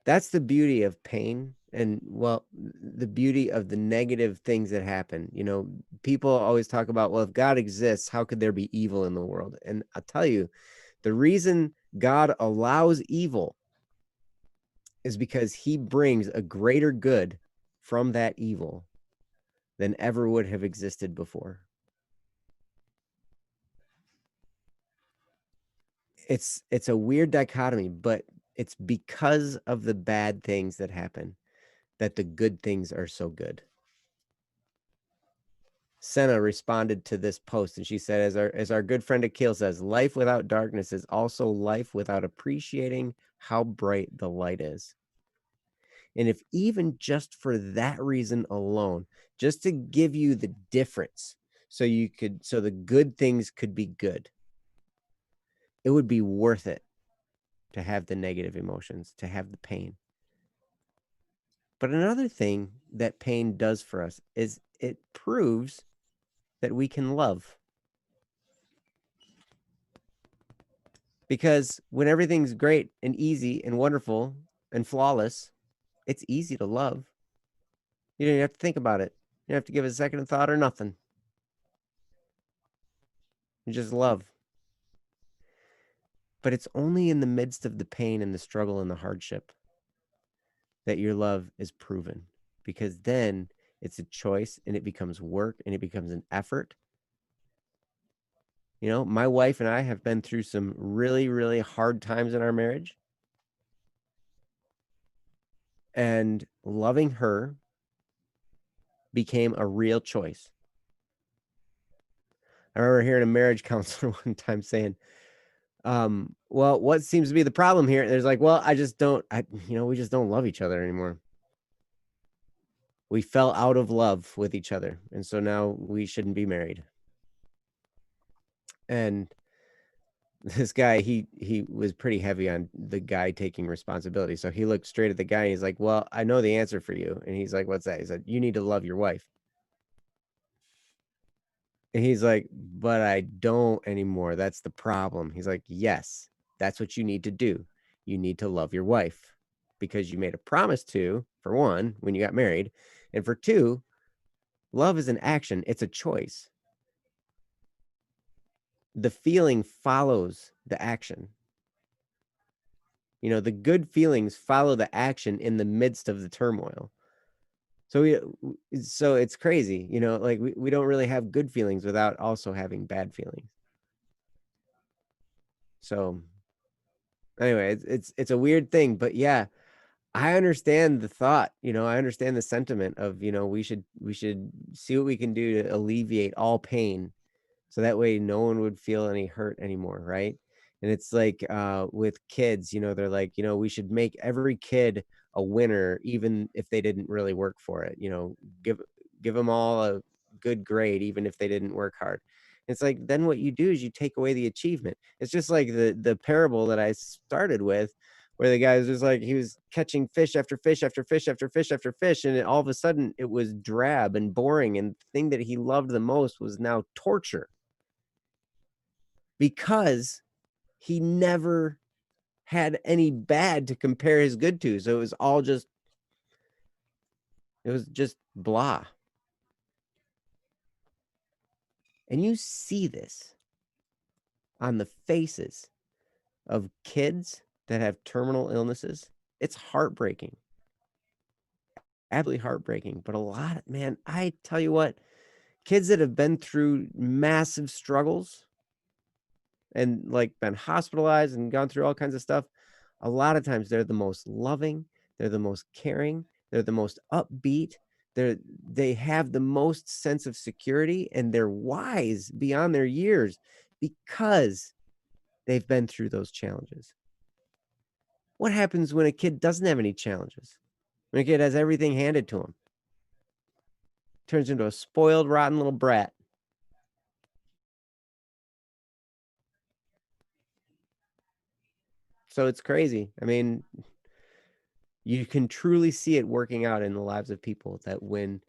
That's the beauty of pain and, well, the beauty of the negative things that happen. You know, people always talk about, well, if God exists, how could there be evil in the world? And I'll tell you, the reason God allows evil is because he brings a greater good from that evil than ever would have existed before. It's a weird dichotomy, but it's because of the bad things that happen that the good things are so good. Senna responded to this post and she said, as our good friend Akil says, life without darkness is also life without appreciating how bright the light is. And if even just for that reason alone, just to give you the difference, so the good things could be good, it would be worth it to have the negative emotions, to have the pain. But another thing that pain does for us is it proves that we can love. Because when everything's great and easy and wonderful and flawless, it's easy to love. You don't even have to think about it. You don't have to give it a second thought or nothing. You just love. But it's only in the midst of the pain and the struggle and the hardship that your love is proven, because then it's a choice and it becomes work and it becomes an effort. You know, my wife and I have been through some really, really hard times in our marriage. And loving her became a real choice. I remember hearing a marriage counselor one time saying, well, what seems to be the problem here? There's like, well, we just don't love each other anymore. We fell out of love with each other. And so now we shouldn't be married. And this guy, he was pretty heavy on the guy taking responsibility. So he looked straight at the guy and he's like, well, I know the answer for you. And he's like, what's that? He said, you need to love your wife. And he's like, but I don't anymore. That's the problem. He's like, yes, that's what you need to do. You need to love your wife because you made a promise to, for one, when you got married. And for two, love is an action. It's a choice. The feeling follows the action. You know, the good feelings follow the action in the midst of the turmoil. So it's crazy, you know, like we don't really have good feelings without also having bad feelings. So anyway, it's a weird thing, but yeah, I understand the thought, you know, I understand the sentiment of, you know, we should see what we can do to alleviate all pain. So that way no one would feel any hurt anymore, right? And it's like with kids, you know, they're like, you know, we should make every kid a winner, even if they didn't really work for it. You know, give them all a good grade, even if they didn't work hard. It's like, then what you do is you take away the achievement. It's just like the parable that I started with, where the guy was just like, he was catching fish after fish after fish after fish after fish, and all of a sudden it was drab and boring, and the thing that he loved the most was now torture, because he never had any bad to compare his good to. So it was just blah. And you see this on the faces of kids that have terminal illnesses. It's heartbreaking. Absolutely heartbreaking. But a lot of, man, I tell you what, kids that have been through massive struggles and like been hospitalized and gone through all kinds of stuff, a lot of times they're the most loving, they're the most caring, they're the most upbeat, they have the most sense of security, and they're wise beyond their years because they've been through those challenges. What happens when a kid doesn't have any challenges? When a kid has everything handed to him? Turns into a spoiled, rotten little brat. So it's crazy. I mean, you can truly see it working out in the lives of people, that when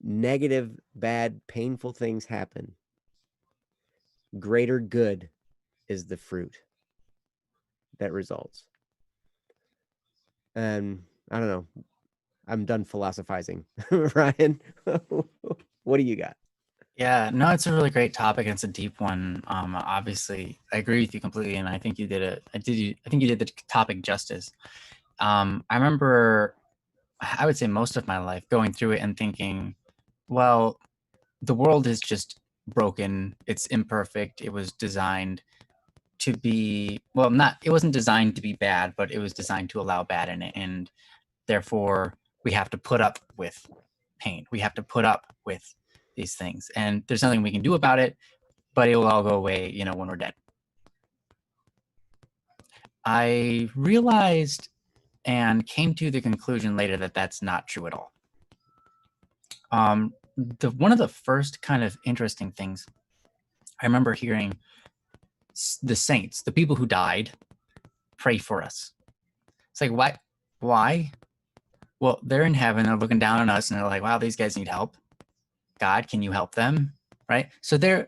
negative, bad, painful things happen, greater good is the fruit that results. And I don't know. I'm done philosophizing. Ryan, what do you got? Yeah, no, it's a really great topic and it's a deep one. Obviously, I agree with you completely, and I think you did it. I think you did the topic justice. I remember, I would say most of my life going through it and thinking, well, the world is just broken. It's imperfect. It was designed to be, well, not, it wasn't designed to be bad, but it was designed to allow bad in it. And therefore, we have to put up with pain. We have to put up with these things. And there's nothing we can do about it, but it will all go away, you know, when we're dead. I realized and came to the conclusion later that that's not true at all. One of the first kind of interesting things I remember hearing the saints, the people who died, pray for us. It's like, why? Why? Well, they're in heaven, they're looking down on us, and they're like, wow, these guys need help. God, can you help them? Right? So they're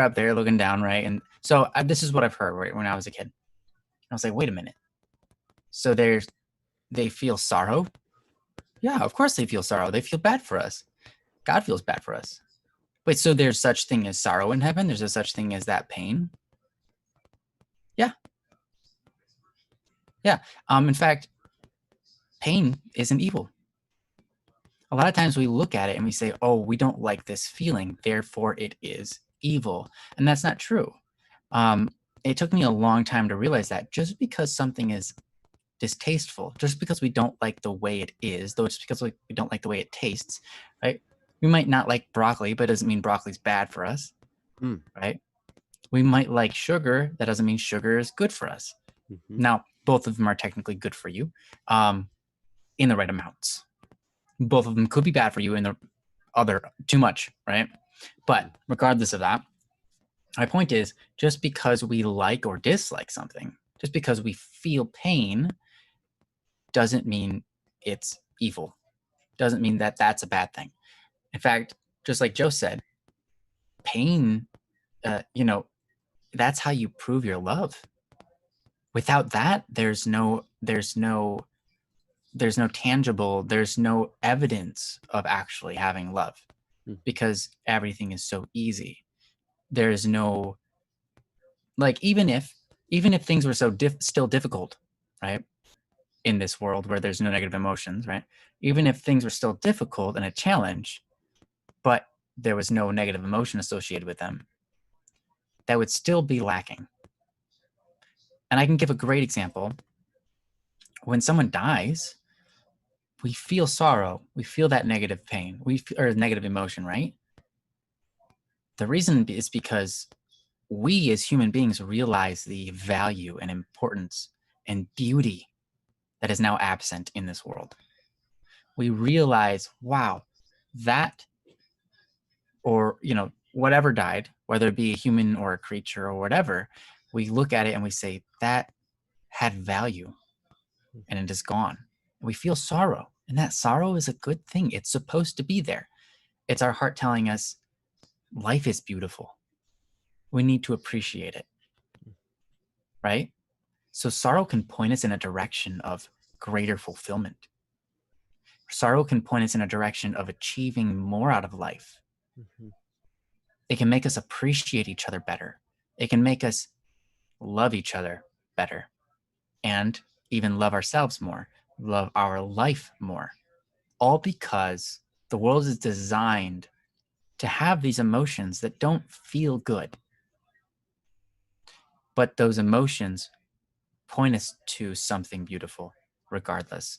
up there looking down, right? And so this is what I've heard, right, when I was a kid. I was like, wait a minute. So they feel sorrow? Yeah, of course they feel sorrow. They feel bad for us. God feels bad for us. Wait, so there's such thing as sorrow in heaven? There's a such thing as that pain? Yeah. Yeah. In fact, pain isn't evil. A lot of times we look at it and we say, oh, we don't like this feeling, therefore it is evil. And that's not true. It took me a long time to realize that just because something is distasteful, just because we don't like the way it is, though it's because we don't like the way it tastes, right? We might not like broccoli, but it doesn't mean broccoli's bad for us, right? We might like sugar. That doesn't mean sugar is good for us. Now, both of them are technically good for you in the right amounts. Both of them could be bad for you in the other too much, right? But regardless of that, my point is, just because we like or dislike something, just because we feel pain, doesn't mean it's evil. Doesn't mean that that's a bad thing. In fact, just like Joe said, pain, you know, that's how you prove your love. Without that, there's no tangible, there's no evidence of actually having love, because everything is so easy. There is no, like, even if things were so still difficult, right, in this world where there's no negative emotions, right, even if things were still difficult and a challenge, but there was no negative emotion associated with them, that would still be lacking. And I can give a great example. When someone dies, we feel sorrow, we feel that negative pain, or negative emotion, right? The reason is because we as human beings realize the value and importance and beauty that is now absent in this world. We realize, wow, that, or, you know, whatever died, whether it be a human or a creature or whatever, we look at it and we say, that had value and it is gone. We feel sorrow, and that sorrow is a good thing. It's supposed to be there. It's our heart telling us life is beautiful. We need to appreciate it, right? So sorrow can point us in a direction of greater fulfillment. Sorrow can point us in a direction of achieving more out of life. It can make us appreciate each other better. It can make us love each other better, and even love ourselves more, love our life more. All because the world is designed to have these emotions that don't feel good. But those emotions point us to something beautiful regardless.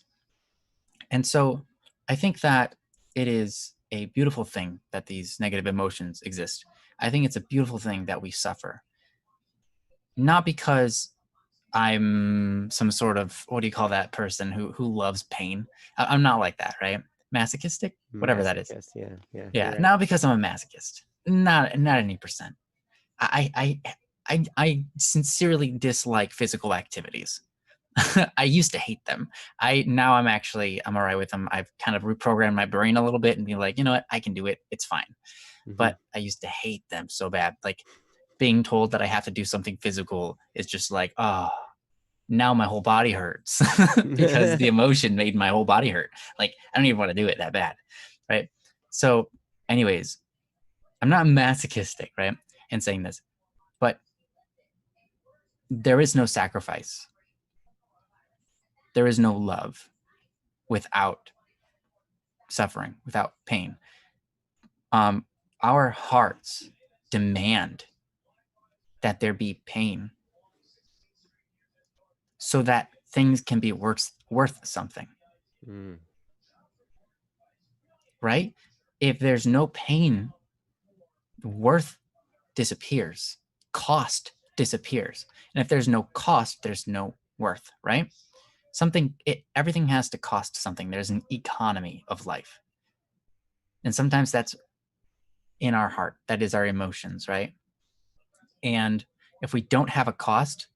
And so I think that it is a beautiful thing that these negative emotions exist. I think it's a beautiful thing that we suffer. Not because I'm some sort of, what do you call that person who loves pain? I'm not like that, right? Masochistic, whatever that is. Yeah, Right. not because I'm a masochist. Not any percent. I sincerely dislike physical activities. I used to hate them. I'm all right with them. I've kind of reprogrammed my brain a little bit and be like, you know what, I can do it. It's fine. But I used to hate them so bad. Like being told that I have to do something physical is just like, oh, now my whole body hurts because the emotion made my whole body hurt. Like I don't even want to do it that bad. Right. So anyways, I'm not masochistic, right? In saying this, but there is no sacrifice. There is no love without suffering, without pain. Our hearts demand that there be pain so that things can be worth something. Right? If there's no pain, worth disappears, cost disappears. And if there's no cost, there's no worth, right? Everything has to cost something. There's an economy of life. And sometimes that's in our heart. That is our emotions, right? And if we don't have a cost,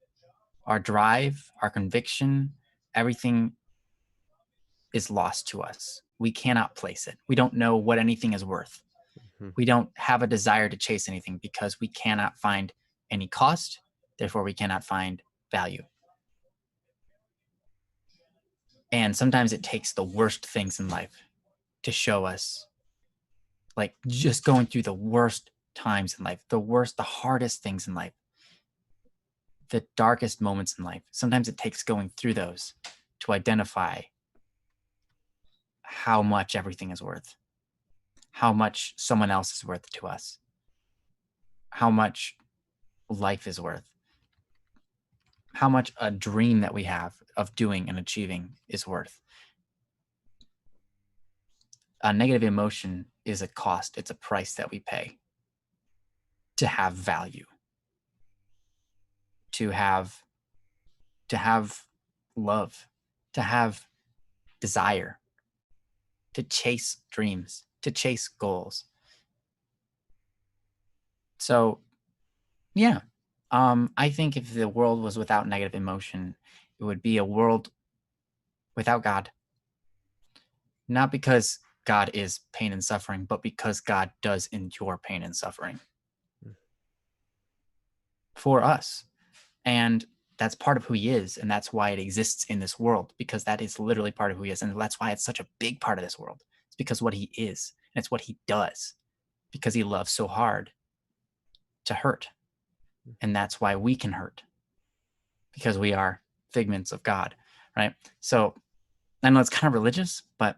our drive, our conviction, everything is lost to us. We cannot place it. We don't know what anything is worth. We don't have a desire to chase anything because we cannot find any cost. Therefore, we cannot find value. And sometimes it takes the worst things in life to show us, like just going through the worst times in life, the hardest things in life, the darkest moments in life. Sometimes it takes going through those to identify how much everything is worth, how much someone else is worth to us, how much life is worth, how much a dream that we have of doing and achieving is worth. A negative emotion is a cost. It's a price that we pay to have value, to have love, to have desire, to chase dreams, to chase goals. So, yeah, I think if the world was without negative emotion, it would be a world without God. Not because God is pain and suffering, but because God does endure pain and suffering for us. And that's part of who he is. And that's why it exists in this world, because that is literally part of who he is. And that's why it's such a big part of this world. It's because what he is, and it's what he does, because he loves so hard to hurt. And that's why we can hurt, because we are figments of God, right? So I know it's kind of religious, but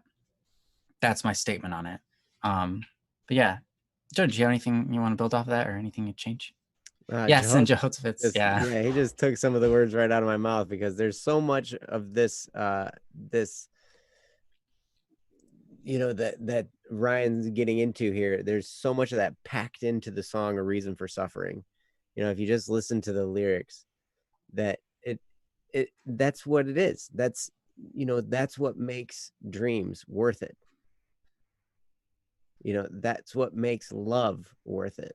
that's my statement on it. But yeah, Joe, do you have anything you want to build off of that, or anything you change? Yes, and Jehoshaphat. Yeah, he just took some of the words right out of my mouth, because there's so much of this, that Ryan's getting into here. There's so much of that packed into the song, A Reason for Suffering. If you just listen to the lyrics, that that's what it is. That's what makes dreams worth it. That's what makes love worth it.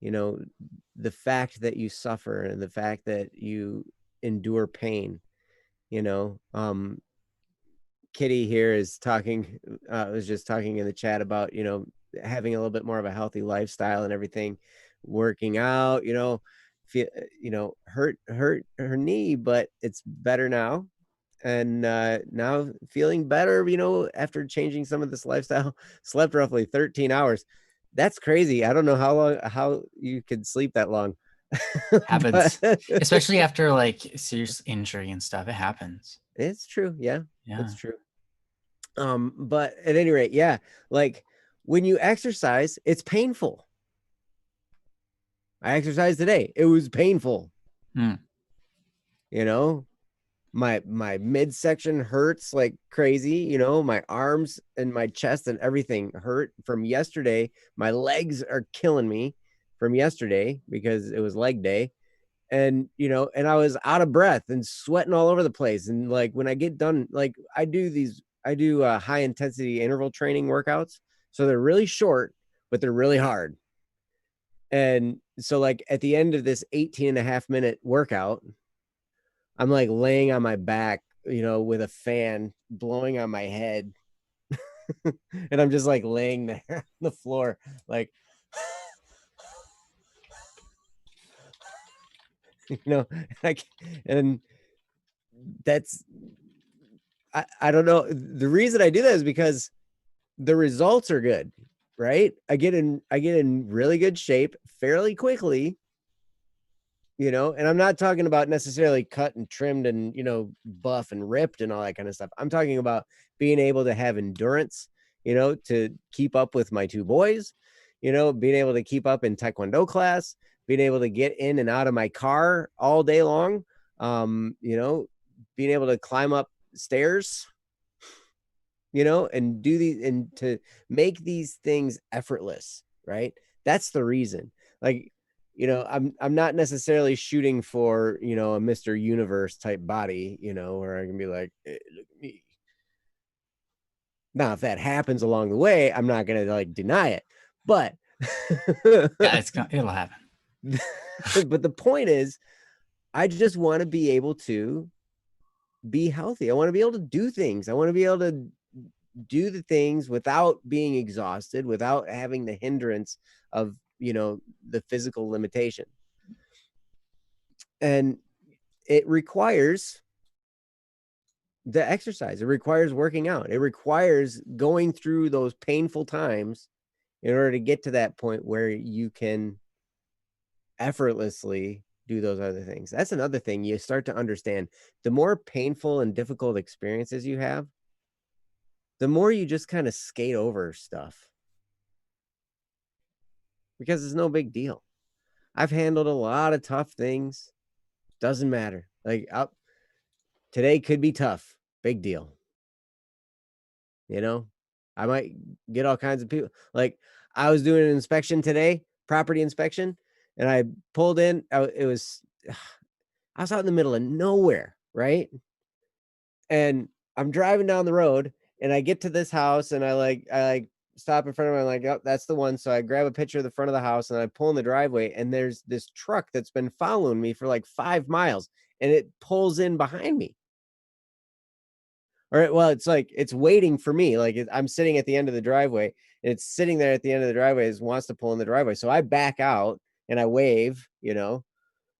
The fact that you suffer and the fact that you endure pain. Kitty here is talking, was just talking in the chat about, having a little bit more of a healthy lifestyle and everything, working out, hurt her knee, but it's better now. And now feeling better, after changing some of this lifestyle. Slept roughly 13 hours. That's crazy. I don't know how you could sleep that long. Happens. Especially after like serious injury and stuff. It happens. It's true. Yeah, it's true. But at any rate, yeah, like when you exercise, it's painful. I exercised today. It was painful. my midsection hurts like crazy, you know, my arms and my chest and everything hurt from yesterday. My legs are killing me from yesterday because it was leg day. And you know, and I was out of breath and sweating all over the place. And like when I get done, like I do high intensity interval training workouts, so they're really short but they're really hard. And so like at the end of this 18.5 minute workout, I'm like laying on my back, you know, with a fan blowing on my head. And I'm just like laying there on the floor, like, you know, like, and that's, I don't know. The reason I do that is because the results are good, right? I get in really good shape fairly quickly, you know, and I'm not talking about necessarily cut and trimmed and, you know, buff and ripped and all that kind of stuff. I'm talking about being able to have endurance, you know, to keep up with my two boys, you know, being able to keep up in Taekwondo class, being able to get in and out of my car all day long, you know, being able to climb up stairs, you know, and do these and to make these things effortless, right? That's the reason. Like, you know, I'm not necessarily shooting for, you know, a Mr. Universe type body, you know, where I can be like, hey, look at me. Now, if that happens along the way, I'm not gonna like deny it, but Yeah, it'll happen. But the point is, I just want to be able to be healthy. I want to be able to do things. I want to be able to do the things without being exhausted, without having the hindrance of, you know, the physical limitation. And it requires the exercise. It requires working out. It requires going through those painful times in order to get to that point where you can effortlessly do those other things. That's another thing you start to understand. The more painful and difficult experiences you have, the more you just kind of skate over stuff because it's no big deal. I've handled a lot of tough things. Doesn't matter. Like today could be tough. Big deal. You know, I might get all kinds of people. Like I was doing an inspection today, property inspection, and I pulled in. I was out in the middle of nowhere, right? And I'm driving down the road, and I get to this house, and I like stop in front of it. I'm like, oh, that's the one. So I grab a picture of the front of the house, and I pull in the driveway, and there's this truck that's been following me for like 5 miles, and it pulls in behind me. All right, well, it's like it's waiting for me. Like I'm sitting at the end of the driveway, and it's sitting there at the end of the driveway. It wants to pull in the driveway, so I back out and I wave, you know,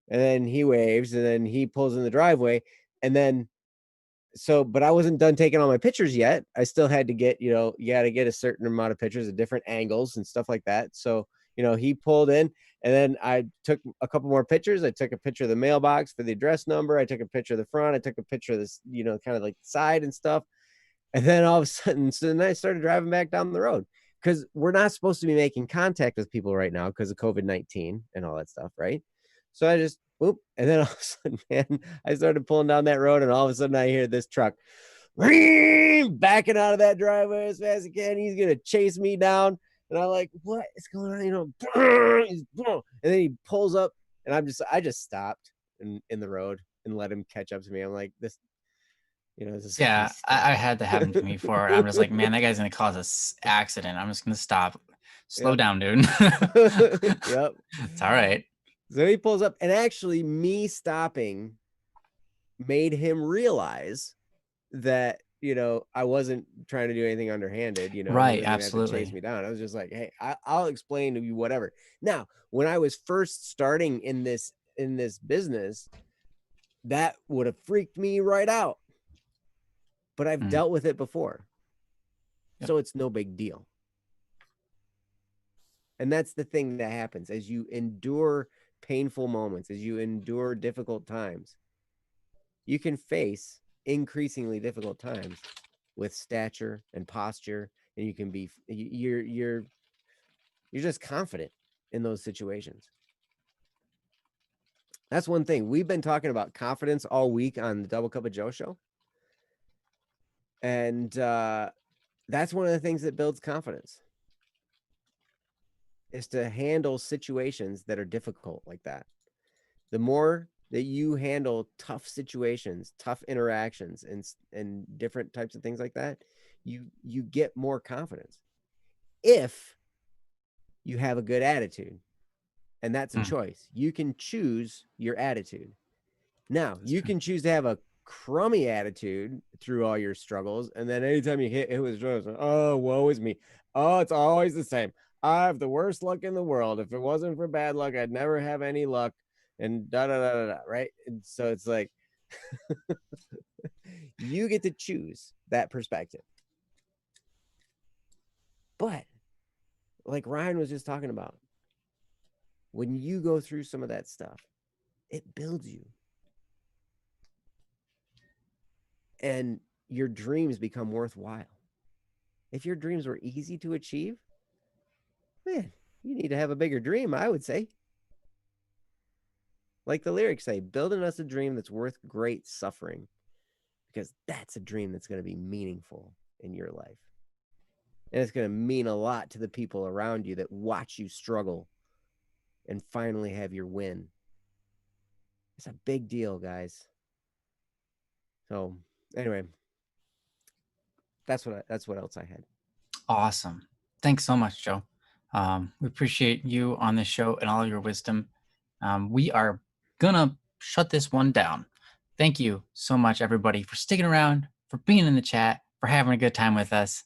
and then he waves, and then he pulls in the driveway, and then but I wasn't done taking all my pictures yet. I still had to get, you know, you got to get a certain amount of pictures at different angles and stuff like that. So, you know, he pulled in, and then I took a couple more pictures. I took a picture of the mailbox for the address number. I took a picture of the front. I took a picture of this, you know, kind of like the side and stuff. And then all of a sudden, so then I started driving back down the road because we're not supposed to be making contact with people right now because of COVID-19 and all that stuff, right? So I just whoop, and then all of a sudden, man, I started pulling down that road, and all of a sudden I hear this truck backing out of that driveway as fast as he can. He's gonna chase me down, and I'm like, "What is going on?" You know, and then he pulls up, and I just stopped in the road and let him catch up to me. I'm like, this, you know, this yeah, I had that happen to me before. I'm just like, man, that guy's gonna cause a accident. I'm just gonna stop. Slow down, dude. Yep. It's all right. So he pulls up, and actually me stopping made him realize that, you know, I wasn't trying to do anything underhanded, you know. Right, He wasn't gonna have to absolutely. chase me down. I was just like, hey, I'll explain to you whatever. Now, when I was first starting in this business, that would have freaked me right out. But I've dealt with it before. Yep. So it's no big deal. And that's the thing that happens as you endure painful moments, as you endure difficult times. You can face increasingly difficult times with stature and posture, and you can be you're just confident in those situations. That's one thing. We've been talking about confidence all week on the Double Cup of Joe show. And that's one of the things that builds confidence, is to handle situations that are difficult like that. The more that you handle tough situations, tough interactions, and different types of things like that, you get more confidence if you have a good attitude. And that's a choice. You can choose your attitude. Now, you can choose to have a crummy attitude through all your struggles, and then anytime you hit with struggles, oh, woe is me. Oh, it's always the same. I have the worst luck in the world. If it wasn't for bad luck, I'd never have any luck. And da da da da da, right? And so it's like you get to choose that perspective. But like Ryan was just talking about, when you go through some of that stuff, it builds you. And your dreams become worthwhile. If your dreams were easy to achieve, man, you need to have a bigger dream, I would say. Like the lyrics say, building us a dream that's worth great suffering, because that's a dream that's going to be meaningful in your life. And it's going to mean a lot to the people around you that watch you struggle and finally have your win. It's a big deal, guys. So anyway, that's what else I had. Awesome. Thanks so much, Joe. We appreciate you on this show and all of your wisdom. We are gonna shut this one down. Thank you so much, everybody, for sticking around, for being in the chat, for having a good time with us.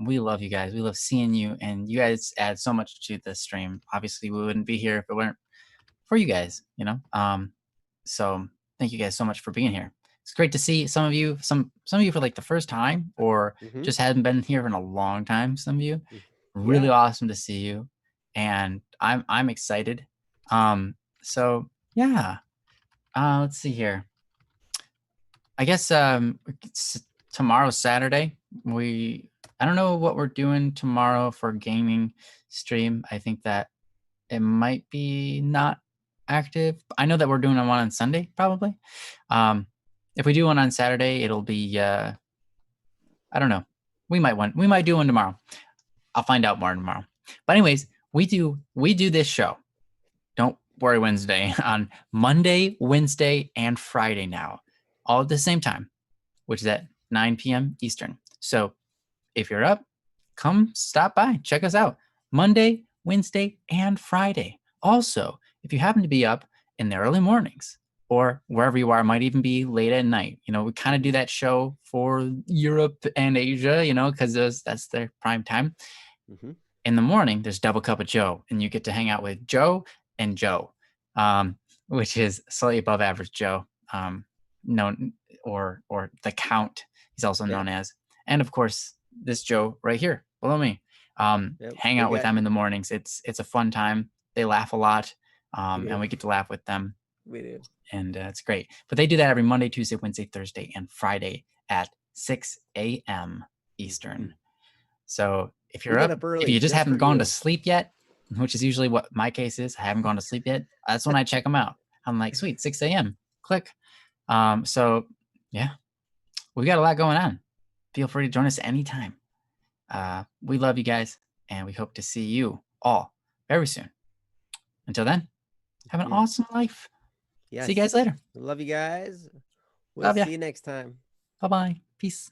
We love you guys. We love seeing you, and you guys add so much to the stream. Obviously, we wouldn't be here if it weren't for you guys, you know. So thank you guys so much for being here. It's great to see some of you for like the first time, or just hadn't been here in a long time. Some of you, really awesome to see you, and I'm excited. So yeah, let's see here. I guess tomorrow's Saturday. I don't know what we're doing tomorrow for gaming stream. I think that it might be not active. I know that we're doing one on Sunday, probably. If we do one on Saturday, it'll be I don't know. We might do one tomorrow. I'll find out more tomorrow. But anyways, we do this show. Don't worry, Wednesday, on Monday, Wednesday, and Friday now, all at the same time, which is at 9 p.m. Eastern. So if you're up, come stop by, check us out. Monday, Wednesday, and Friday. Also, if you happen to be up in the early mornings, or wherever you are, might even be late at night. You know, we kind of do that show for Europe and Asia, you know, because that's their prime time. In the morning, there's Double Cup of Joe, and you get to hang out with Joe and Joe, which is slightly above average Joe, known or the Count, he's also known as. And of course, this Joe right here below me. Hang out with them in the mornings. It's a fun time. They laugh a lot, and we get to laugh with them. We do. And it's great. But they do that every Monday, Tuesday, Wednesday, Thursday, and Friday at 6 a.m. Eastern. So if you're up early, if you just haven't gone to sleep yet, which is usually what my case is, I haven't gone to sleep yet, that's when I check them out. I'm like, sweet, 6 a.m. Click. So yeah, we got a lot going on. Feel free to join us anytime. We love you guys, and we hope to see you all very soon. Until then, have an awesome life. Yes. See you guys later. Love you guys. We'll see you next time. Bye-bye. Peace.